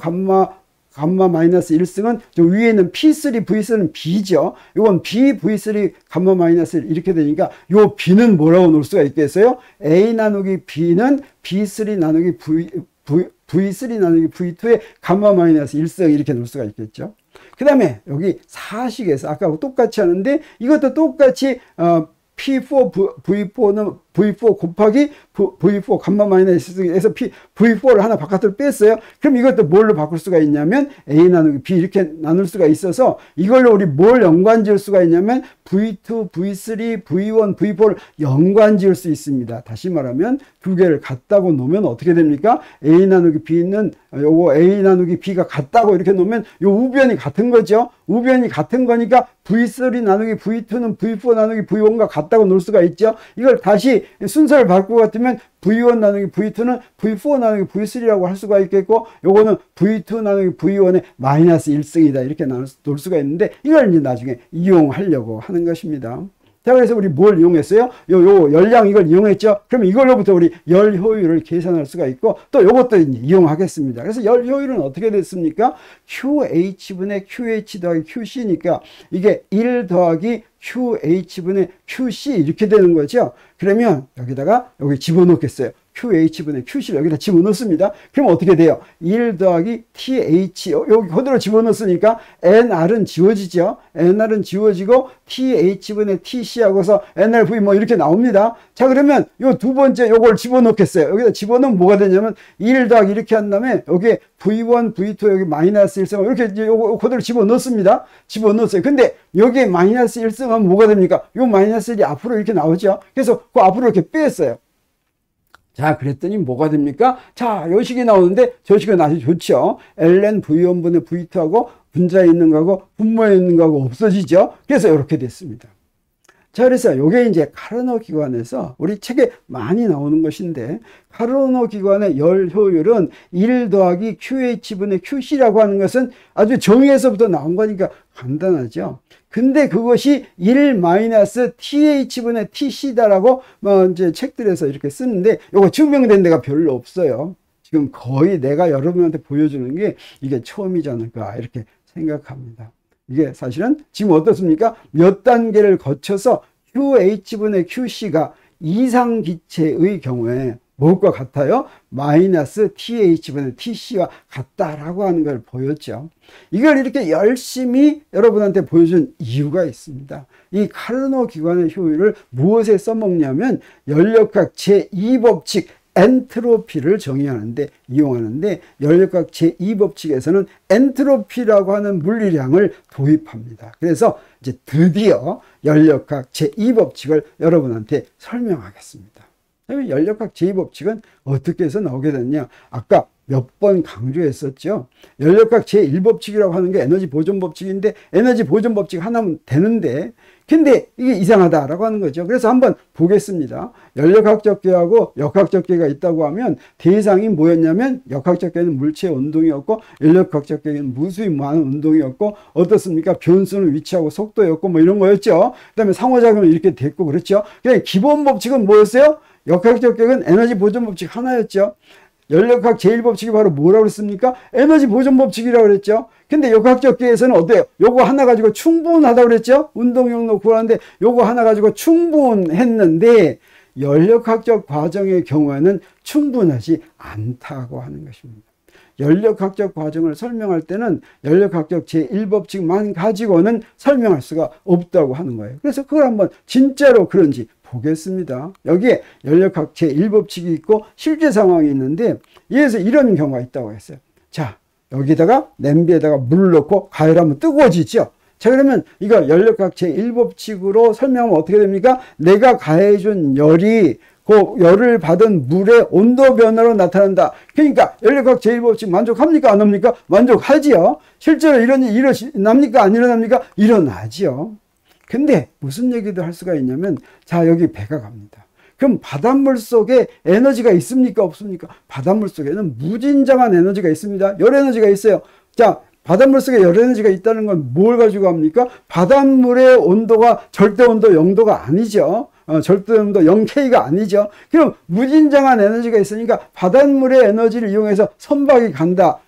감마 마이너스 1승은 저 위에 있는 P3 V3는 B죠. 이건 B V3 감마 마이너스 1 이렇게 되니까 요 B는 뭐라고 놓을 수가 있겠어요? A 나누기 B는 B3 나누기 V3 나누기 V2의 감마 마이너스 1승 이렇게 놓을 수가 있겠죠. 그 다음에 여기 4식에서 아까하고 똑같이 하는데, 이것도 똑같이 P4V4는 V4 곱하기 V4 감마 마이너스에서 V4를 하나 바깥으로 뺐어요. 그럼 이것도 뭘로 바꿀 수가 있냐면 A 나누기 B 이렇게 나눌 수가 있어서 이걸로 우리 뭘 연관 지을 수가 있냐면 V2, V3, V1, V4를 연관 지을 수 있습니다. 다시 말하면 두 개를 같다고 놓으면 어떻게 됩니까? A 나누기 B는 요거 A 나누기 B가 같다고 이렇게 놓으면 요 우변이 같은 거죠. 우변이 같은 거니까 V3 나누기 V2는 V4 나누기 V1과 같다고 놓을 수가 있죠. 이걸 다시 순서를 바꾸고 같으면 V1 나누기 V2는 V4 나누기 V3라고 할 수가 있겠고, 요거는 V2 나누기 V1의 마이너스 1승이다 이렇게 놓을 수가 있는데, 이걸 이제 나중에 이용하려고 하는 것입니다. 자, 그래서 우리 뭘 이용했어요? 요 열량 이걸 이용했죠? 그럼 이걸로부터 우리 열 효율을 계산할 수가 있고, 또 요것도 이제 이용하겠습니다. 그래서 열 효율은 어떻게 됐습니까? QH분의 QH 더하기 QC니까 이게 1 더하기 QH분의 QC 이렇게 되는 거죠. 그러면 여기다가 여기 집어넣겠어요. QH분의 QC를 여기다 집어넣습니다. 그럼 어떻게 돼요? 1 더하기 TH 여기 그대로 집어넣었으니까 NR은 지워지죠. NR은 지워지고 TH분의 TC하고서 NRV 뭐 이렇게 나옵니다. 자, 그러면 요 두 번째 요걸 집어넣겠어요. 여기다 집어넣으면 뭐가 되냐면 1 더하기 이렇게 한 다음에 여기에 V1, V2 여기 마이너스 1승 이렇게 이제 요거 그대로 집어넣습니다. 집어넣었어요. 근데 여기에 마이너스 1승 하면 뭐가 됩니까? 요 마이너스 1이 앞으로 이렇게 나오죠. 그래서 그 앞으로 이렇게 뺐어요. 자, 그랬더니 뭐가 됩니까? 자, 요 식이 나오는데 저 식은 아주 좋죠. ln v1분의 v2하고 분자에 있는 거하고 분모에 있는 거하고 없어지죠. 그래서 이렇게 됐습니다. 자, 그래서 요게 이제 카르노 기관에서 우리 책에 많이 나오는 것인데, 카르노 기관의 열 효율은 1 더하기 QH분의 QC라고 하는 것은 아주 정의에서부터 나온 거니까 간단하죠. 근데 그것이 1 마이너스 TH분의 TC다라고 이제 책들에서 이렇게 쓰는데, 요거 증명된 데가 별로 없어요. 지금 거의 내가 여러분한테 보여주는 게 이게 처음이지 않을까 이렇게 생각합니다. 이게 사실은 지금 어떻습니까? 몇 단계를 거쳐서 QH분의 QC가 이상기체의 경우에 무엇과 같아요? 마이너스 TH분의 TC와 같다라고 하는 걸 보였죠. 이걸 이렇게 열심히 여러분한테 보여준 이유가 있습니다. 이 카르노 기관의 효율을 무엇에 써먹냐면 연력학 제2법칙 엔트로피를 정의하는데 이용하는데, 연력학 제2법칙에서는 엔트로피라고 하는 물리량을 도입합니다. 그래서 이제 드디어 연력학 제2법칙을 여러분한테 설명하겠습니다. 연력학 제2법칙은 어떻게 해서 나오게 됐냐? 아까 몇 번 강조했었죠. 연력학 제1법칙이라고 하는 게 에너지 보존 법칙인데, 에너지 보존 법칙 하나면 되는데, 근데 이게 이상하다라고 하는 거죠. 그래서 한번 보겠습니다. 연력학적 계하고 역학적 계가 있다고 하면 대상이 뭐였냐면, 역학적 계는 물체의 운동이었고 연력학적 계는 무수히 많은 운동이었고, 어떻습니까? 변수는 위치하고 속도였고 뭐 이런 거였죠. 그 다음에 상호작용은 이렇게 됐고, 그렇죠. 그냥 기본 법칙은 뭐였어요? 역학적 계는 에너지 보존 법칙 하나였죠. 연력학 제1법칙이 바로 뭐라고 그랬습니까? 에너지 보존 법칙이라고 그랬죠. 근데 역학적 계에서는 어때요? 요거 하나 가지고 충분하다고 그랬죠? 운동용로 구하는데 요거 하나 가지고 충분했는데, 연력학적 과정의 경우에는 충분하지 않다고 하는 것입니다. 연력학적 과정을 설명할 때는 연력학적 제1법칙만 가지고는 설명할 수가 없다고 하는 거예요. 그래서 그걸 한번 진짜로 그런지 보겠습니다. 여기에 연력학 제1법칙이 있고 실제 상황이 있는데, 예에서 이런 경우가 있다고 했어요. 자, 여기다가 냄비에다가 물을 넣고 가열하면 뜨거워지죠. 자, 그러면 이거 연력학 제1법칙으로 설명하면 어떻게 됩니까? 내가 가해준 열이 그 열을 받은 물의 온도 변화로 나타난다. 그러니까 연력학 제1법칙 만족합니까? 안 합니까? 만족하지요. 실제로 이런 일 일어납니까? 안 일어납니까? 일어나지요. 근데 무슨 얘기도 할 수가 있냐면, 자, 여기 배가 갑니다. 그럼 바닷물 속에 에너지가 있습니까? 없습니까? 바닷물 속에는 무진장한 에너지가 있습니다. 열 에너지가 있어요. 자, 바닷물 속에 열 에너지가 있다는 건 뭘 가지고 합니까? 바닷물의 온도가 절대 온도 0도가 아니죠. 절대 온도 0K가 아니죠. 그럼 무진장한 에너지가 있으니까 바닷물의 에너지를 이용해서 선박이 간다.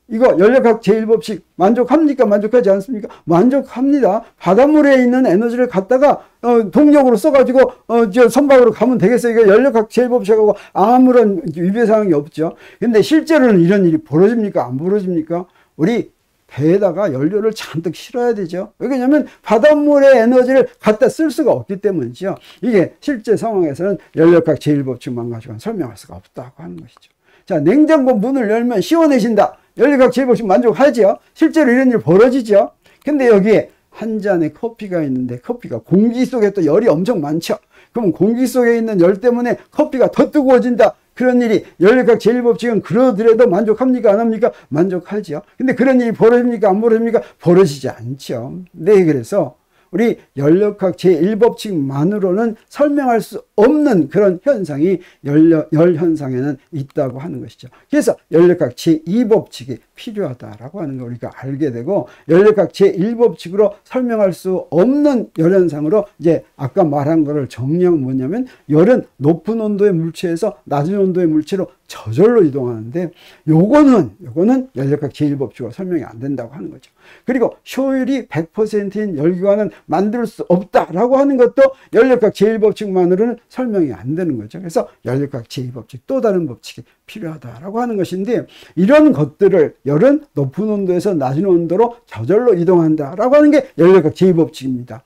이거 연력학 제1법칙 만족합니까? 만족하지 않습니까? 만족합니다. 바닷물에 있는 에너지를 갖다가 동력으로 써가지고 저 선박으로 가면 되겠어요. 이거 연력학 제1법칙하고 아무런 위배사항이 없죠. 근데 실제로는 이런 일이 벌어집니까? 안 벌어집니까? 우리 배에다가 연료를 잔뜩 실어야 되죠. 왜냐하면 바닷물의 에너지를 갖다 쓸 수가 없기 때문이죠. 이게 실제 상황에서는 연력학 제1법칙만 가지고는 설명할 수가 없다고 하는 것이죠. 자, 냉장고 문을 열면 시원해진다. 연력학 제1법칙 만족하죠. 실제로 이런 일 벌어지죠. 근데 여기에 한 잔의 커피가 있는데, 커피가 공기 속에 또 열이 엄청 많죠. 그럼 공기 속에 있는 열 때문에 커피가 더 뜨거워진다. 그런 일이 연력학 제1법칙은 그러더라도 만족합니까? 안 합니까? 만족하죠. 근데 그런 일이 벌어집니까? 안 벌어집니까? 벌어지지 않죠. 네, 그래서 우리 연력학 제1법칙만으로는 설명할 수 없는 그런 현상이 열 현상에는 있다고 하는 것이죠. 그래서 연력학 제2법칙이 필요하다라고 하는 걸 우리가 알게 되고, 연력학 제1법칙으로 설명할 수 없는 열 현상으로 이제 아까 말한 거를 정리하면 뭐냐면, 열은 높은 온도의 물체에서 낮은 온도의 물체로 저절로 이동하는데, 요거는 연력학 제1법칙으로 설명이 안 된다고 하는 거죠. 그리고 효율이 100%인 열기관은 만들 수 없다라고 하는 것도 연력학 제1법칙만으로는 설명이 안 되는 거죠. 그래서 연력학 제2법칙, 또 다른 법칙이 필요하다라고 하는 것인데, 이런 것들을 열은 높은 온도에서 낮은 온도로 저절로 이동한다라고 하는 게 연력학 제2법칙입니다.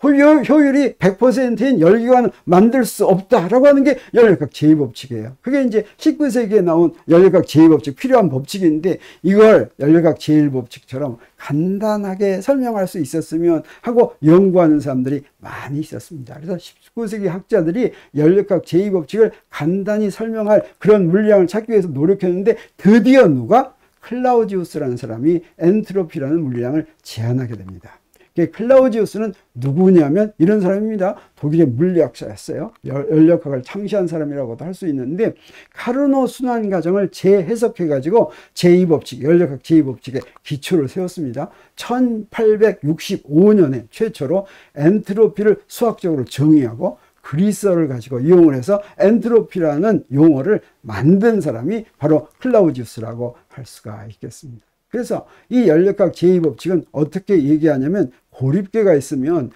효율이 100%인 열기관을 만들 수 없다라고 하는 게 열역학 제2법칙이에요. 그게 이제 19세기에 나온 열역학 제2법칙, 필요한 법칙인데 이걸 열역학 제1법칙처럼 간단하게 설명할 수 있었으면 하고 연구하는 사람들이 많이 있었습니다. 그래서 19세기 학자들이 열역학 제2법칙을 간단히 설명할 그런 물리학을 찾기 위해서 노력했는데 드디어 누가? 클라우지우스라는 사람이 엔트로피라는 물리학을 제안하게 됩니다. 클라우지우스는 누구냐면 이런 사람입니다. 독일의 물리학자였어요. 열역학을 창시한 사람이라고도 할 수 있는데 카르노 순환 과정을 재해석해 가지고 제2법칙, 열역학 제2법칙의 기초를 세웠습니다. 1865년에 최초로 엔트로피를 수학적으로 정의하고 그리스어를 가지고 이용을 해서 엔트로피라는 용어를 만든 사람이 바로 클라우지우스라고 할 수가 있겠습니다. 그래서 이 열역학 제2법칙은 어떻게 얘기하냐면 고립계가 있으면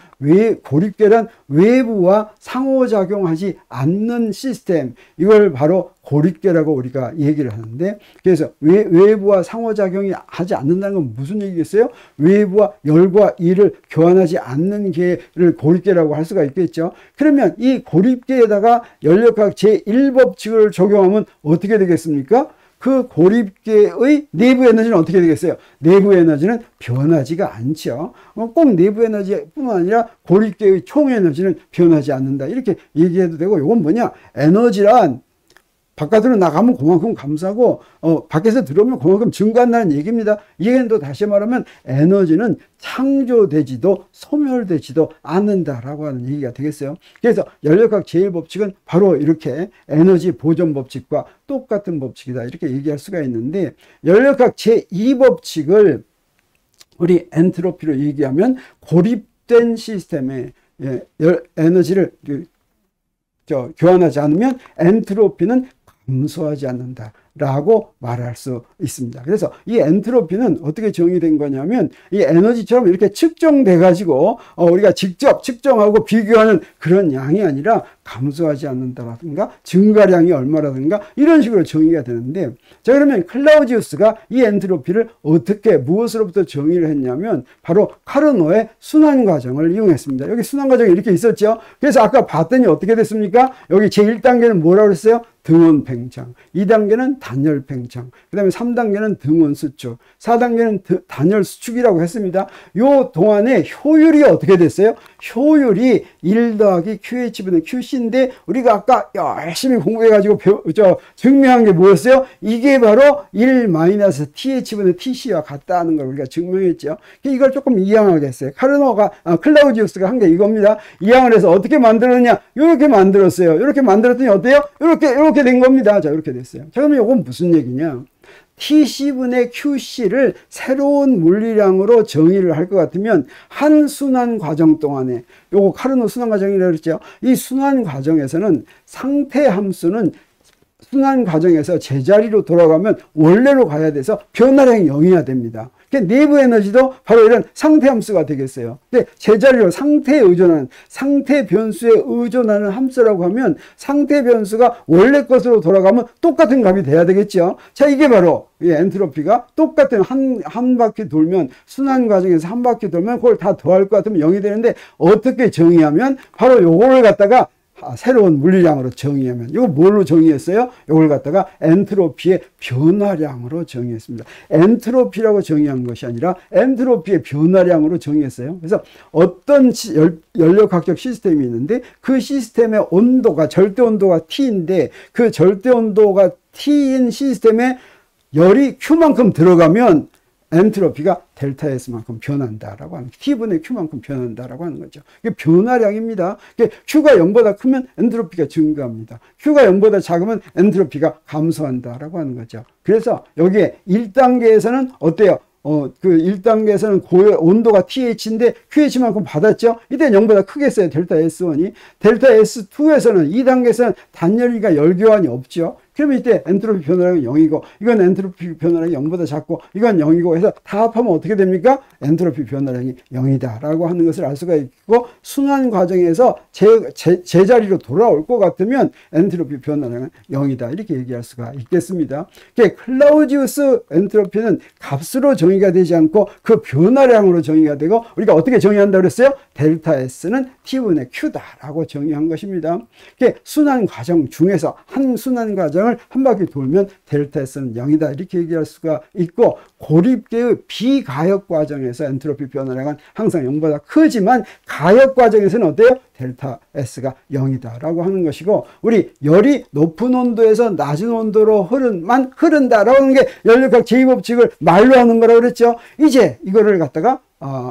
고립계란 외부와 상호작용하지 않는 시스템, 이걸 바로 고립계라고 우리가 얘기를 하는데, 그래서 외부와 상호작용이 하지 않는다는 건 무슨 얘기겠어요? 외부와 열과 일을 교환하지 않는 계를 고립계라고 할 수가 있겠죠. 그러면 이 고립계에다가 열역학 제1법칙을 적용하면 어떻게 되겠습니까? 그 고립계의 내부 에너지는 어떻게 되겠어요? 내부 에너지는 변하지가 않죠. 꼭 내부 에너지뿐만 아니라 고립계의 총 에너지는 변하지 않는다. 이렇게 얘기해도 되고, 이건 뭐냐? 에너지란 바깥으로 나가면 그만큼 감소하고 밖에서 들어오면 그만큼 증가한다는 얘기입니다. 이 얘기는 또 다시 말하면 에너지는 창조되지도 소멸되지도 않는다라고 하는 얘기가 되겠어요. 그래서 열역학 제1법칙은 바로 이렇게 에너지 보존 법칙과 똑같은 법칙이다, 이렇게 얘기할 수가 있는데, 열역학 제2법칙을 우리 엔트로피로 얘기하면 고립된 시스템에 에너지를 교환하지 않으면 엔트로피는 감소하지 않는다라고 말할 수 있습니다. 그래서 이 엔트로피는 어떻게 정의된 거냐면 이 에너지처럼 이렇게 측정돼 가지고 우리가 직접 측정하고 비교하는 그런 양이 아니라 감소하지 않는다라든가 증가량이 얼마라든가 이런 식으로 정의가 되는데, 자, 그러면 클라우지우스가 이 엔트로피를 어떻게 무엇으로부터 정의를 했냐면 바로 카르노의 순환 과정을 이용했습니다. 여기 순환 과정이 이렇게 있었죠. 그래서 아까 봤더니 어떻게 됐습니까? 여기 제1단계는 뭐라고 그랬어요? 등원 팽창, 2단계는 단열 팽창, 그 다음에 3단계는 등원 수축, 4단계는 단열 수축이라고 했습니다. 요 동안에 효율이 어떻게 됐어요? 효율이 1 더하기 QH분의 QC인데 우리가 아까 열심히 공부해가지고 증명한 게 뭐였어요? 이게 바로 1 마이너스 TH분의 TC와 같다는 걸 우리가 증명했죠. 이걸 조금 이양하게 했어요. 클라우지우스가 한 게 이겁니다. 이양을 해서 어떻게 만들었냐? 이렇게 만들었어요. 이렇게 만들었더니 어때요? 이렇게 된 겁니다. 자, 이렇게 됐어요. 자, 그러면 이건 무슨 얘기냐? TC분의 QC를 새로운 물리량으로 정의를 할 것 같으면 한 순환 과정 동안에, 요거 카르노 순환 과정이라고 그랬죠. 이 순환 과정에서는 상태 함수는 순환 과정에서 제자리로 돌아가면 원래로 가야 돼서 변화량이 0이어야 됩니다. 내부 에너지도 바로 이런 상태 함수가 되겠어요. 근데 제자리로 상태에 의존하는, 상태 변수에 의존하는 함수라고 하면 상태 변수가 원래 것으로 돌아가면 똑같은 값이 돼야 되겠죠. 자, 이게 바로 이 엔트로피가 똑같은 한 바퀴 돌면, 순환 과정에서 한 바퀴 돌면 그걸 다 더할 것 같으면 0이 되는데, 어떻게 정의하면 바로 요거를 갖다가 새로운 물리량으로 정의하면, 이거 뭘로 정의했어요? 이걸 갖다가 엔트로피의 변화량으로 정의했습니다. 엔트로피라고 정의한 것이 아니라 엔트로피의 변화량으로 정의했어요. 그래서 어떤 연력학적 시스템이 있는데 그 시스템의 온도가, 절대 온도가 T인데 그 절대 온도가 T인 시스템에 열이 Q만큼 들어가면 엔트로피가 델타 S만큼 변한다라고 하는, T분의 Q만큼 변한다라고 하는 거죠. 이게 변화량입니다. Q가 0보다 크면 엔트로피가 증가합니다. Q가 0보다 작으면 엔트로피가 감소한다라고 하는 거죠. 그래서 여기에 1단계에서는 어때요? 그 1단계에서는 온도가 TH인데 QH만큼 받았죠? 이때 0보다 크겠어요. 델타 S1이. 델타 S2에서는 2단계에서는 단열기가 열교환이 없죠. 그러면 이때 엔트로피 변화량은 0이고, 이건 엔트로피 변화량이 0보다 작고, 이건 0이고 해서 다 합하면 어떻게 됩니까? 엔트로피 변화량이 0이다 라고 하는 것을 알 수가 있고, 순환 과정에서 제자리로 돌아올 것 같으면 엔트로피 변화량은 0이다, 이렇게 얘기할 수가 있겠습니다. 클라우지우스 엔트로피는 값으로 정의가 되지 않고 그 변화량으로 정의가 되고, 우리가 어떻게 정의한다고 그랬어요? 델타 S는 T분의 Q다라고 정의한 것입니다. 순환 과정 중에서 한 순환 과정을 한 바퀴 돌면 델타 S는 0이다 이렇게 얘기할 수가 있고, 고립계의 비가역 과정에서 엔트로피 변화량은 항상 0보다 크지만 가역 과정에서는 어때요? 델타 S가 0이다 라고 하는 것이고, 우리 열이 높은 온도에서 낮은 온도로 흐른다라고 하는 게 연력학 제2법칙을 말로 하는 거라고 그랬죠. 이제 이거를 갖다가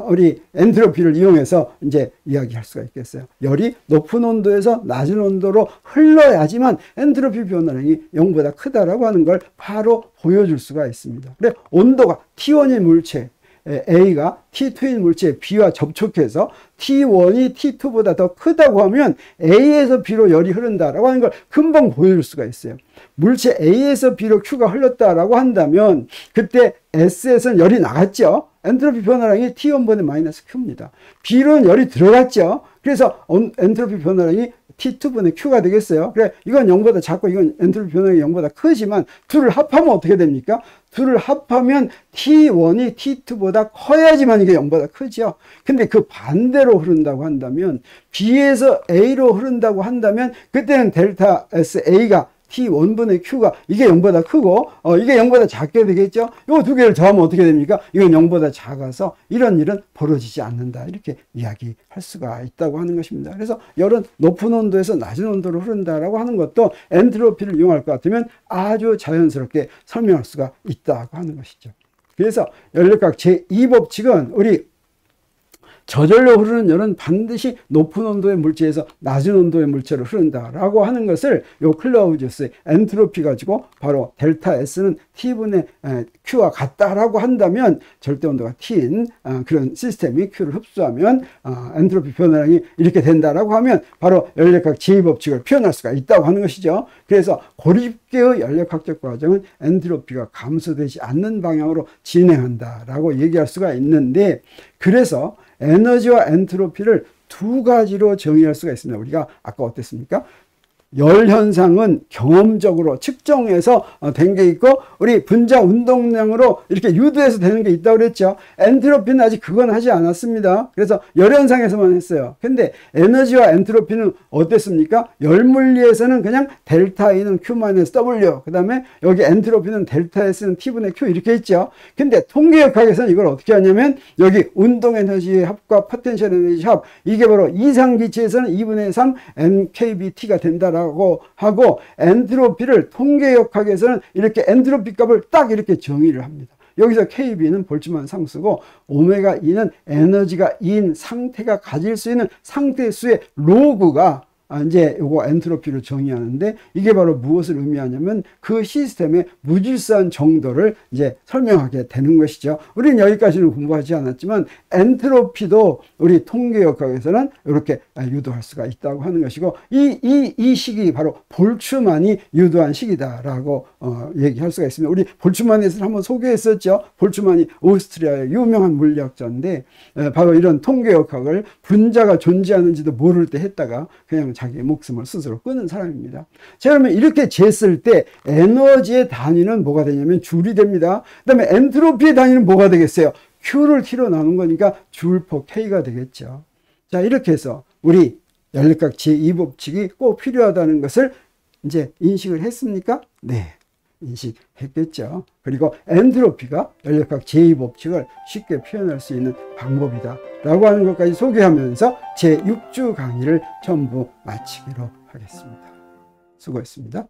우리 엔트로피를 이용해서 이제 이야기할 수가 있겠어요. 열이 높은 온도에서 낮은 온도로 흘러야지만 엔트로피 변화량이 0보다 크다라고 하는 걸 바로 보여줄 수가 있습니다. 그래, 온도가 T1인 물체 A가 T2인 물체 B와 접촉해서 T1이 T2보다 더 크다고 하면 A에서 B로 열이 흐른다라고 하는 걸 금방 보여줄 수가 있어요. 물체 A에서 B로 Q가 흘렀다라고 한다면 그때 S에서는 열이 나갔죠. 엔트로피 변화량이 T1분의 마이너스 Q입니다. B로는 열이 들어갔죠. 그래서 엔트로피 변화량이 T2분의 Q가 되겠어요. 그래, 이건 0보다 작고 이건 엔트로피 변화량이 0보다 크지만 둘을 합하면 어떻게 됩니까? 둘을 합하면 T1이 T2보다 커야지만 이게 0보다 크죠. 근데 그 반대로 흐른다고 한다면, B에서 A로 흐른다고 한다면 그때는 델타 SA가 T1분의 Q가 이게 0보다 크고 이게 0보다 작게 되겠죠. 이 두 개를 더하면 어떻게 됩니까? 이건 0보다 작아서 이런 일은 벌어지지 않는다 이렇게 이야기할 수가 있다고 하는 것입니다. 그래서 열은 높은 온도에서 낮은 온도로 흐른다라고 하는 것도 엔트로피를 이용할 것 같으면 아주 자연스럽게 설명할 수가 있다고 하는 것이죠. 그래서 연력학 제2법칙은 우리 저절로 흐르는 열은 반드시 높은 온도의 물체에서 낮은 온도의 물체로 흐른다라고 하는 것을 요 클라우지우스의 엔트로피 가지고 바로 델타 S는 T분의 Q와 같다라고 한다면, 절대 온도가 T인 그런 시스템이 Q를 흡수하면 엔트로피 변화량이 이렇게 된다라고 하면 바로 연력학 제2법칙을 표현할 수가 있다고 하는 것이죠. 그래서 고립계의 연력학적 과정은 엔트로피가 감소되지 않는 방향으로 진행한다라고 얘기할 수가 있는데, 그래서 에너지와 엔트로피를 두 가지로 정의할 수가 있습니다. 우리가 아까 어땠습니까? 열 현상은 경험적으로 측정해서 된 게 있고, 우리 분자 운동량으로 이렇게 유도해서 되는 게 있다고 그랬죠. 엔트로피는 아직 그건 하지 않았습니다. 그래서 열 현상에서만 했어요. 근데 에너지와 엔트로피는 어땠습니까? 열 물리에서는 그냥 델타 E는 Q-W, 그 다음에 여기 엔트로피는 델타 S는 T분의 Q 이렇게 했죠. 근데 통계역학에서는 이걸 어떻게 하냐면, 여기 운동 에너지의 합과 포텐셜 에너지 합, 이게 바로 이상기체에서는 2분의 3 NKBT가 된다라고 하고, 엔트로피를 통계역학에서는 이렇게 엔트로피 값을 딱 이렇게 정의를 합니다. 여기서 KB는 볼츠만 상수고, 오메가 E는 에너지가 E인 상태가 가질 수 있는 상태수의 로그가 이제 요거 엔트로피를 정의하는데, 이게 바로 무엇을 의미하냐면 그 시스템의 무질서한 정도를 이제 설명하게 되는 것이죠. 우리는 여기까지는 공부하지 않았지만 엔트로피도 우리 통계역학에서는 이렇게 유도할 수가 있다고 하는 것이고, 이 시기 바로 볼츠만이 유도한 시기다라고 얘기할 수가 있습니다. 우리 볼츠만에서 한번 소개했었죠. 볼츠만이 오스트리아의 유명한 물리학자인데 바로 이런 통계역학을 분자가 존재하는지도 모를 때 했다가 그냥 자기의 목숨을 스스로 끊은 사람입니다. 자, 그러면 이렇게 쟀을 때 에너지의 단위는 뭐가 되냐면 줄이 됩니다. 그 다음에 엔트로피의 단위는 뭐가 되겠어요? Q를 T로 나눈 거니까 줄퍼 K가 되겠죠. 자, 이렇게 해서 우리 연력학 제2법칙이 꼭 필요하다는 것을 이제 인식을 했습니까? 네, 인식했겠죠. 그리고 엔트로피가 연력학 제2법칙을 쉽게 표현할 수 있는 방법이다 라고 하는 것까지 소개하면서 제6주 강의를 전부 마치기로 하겠습니다. 수고했습니다.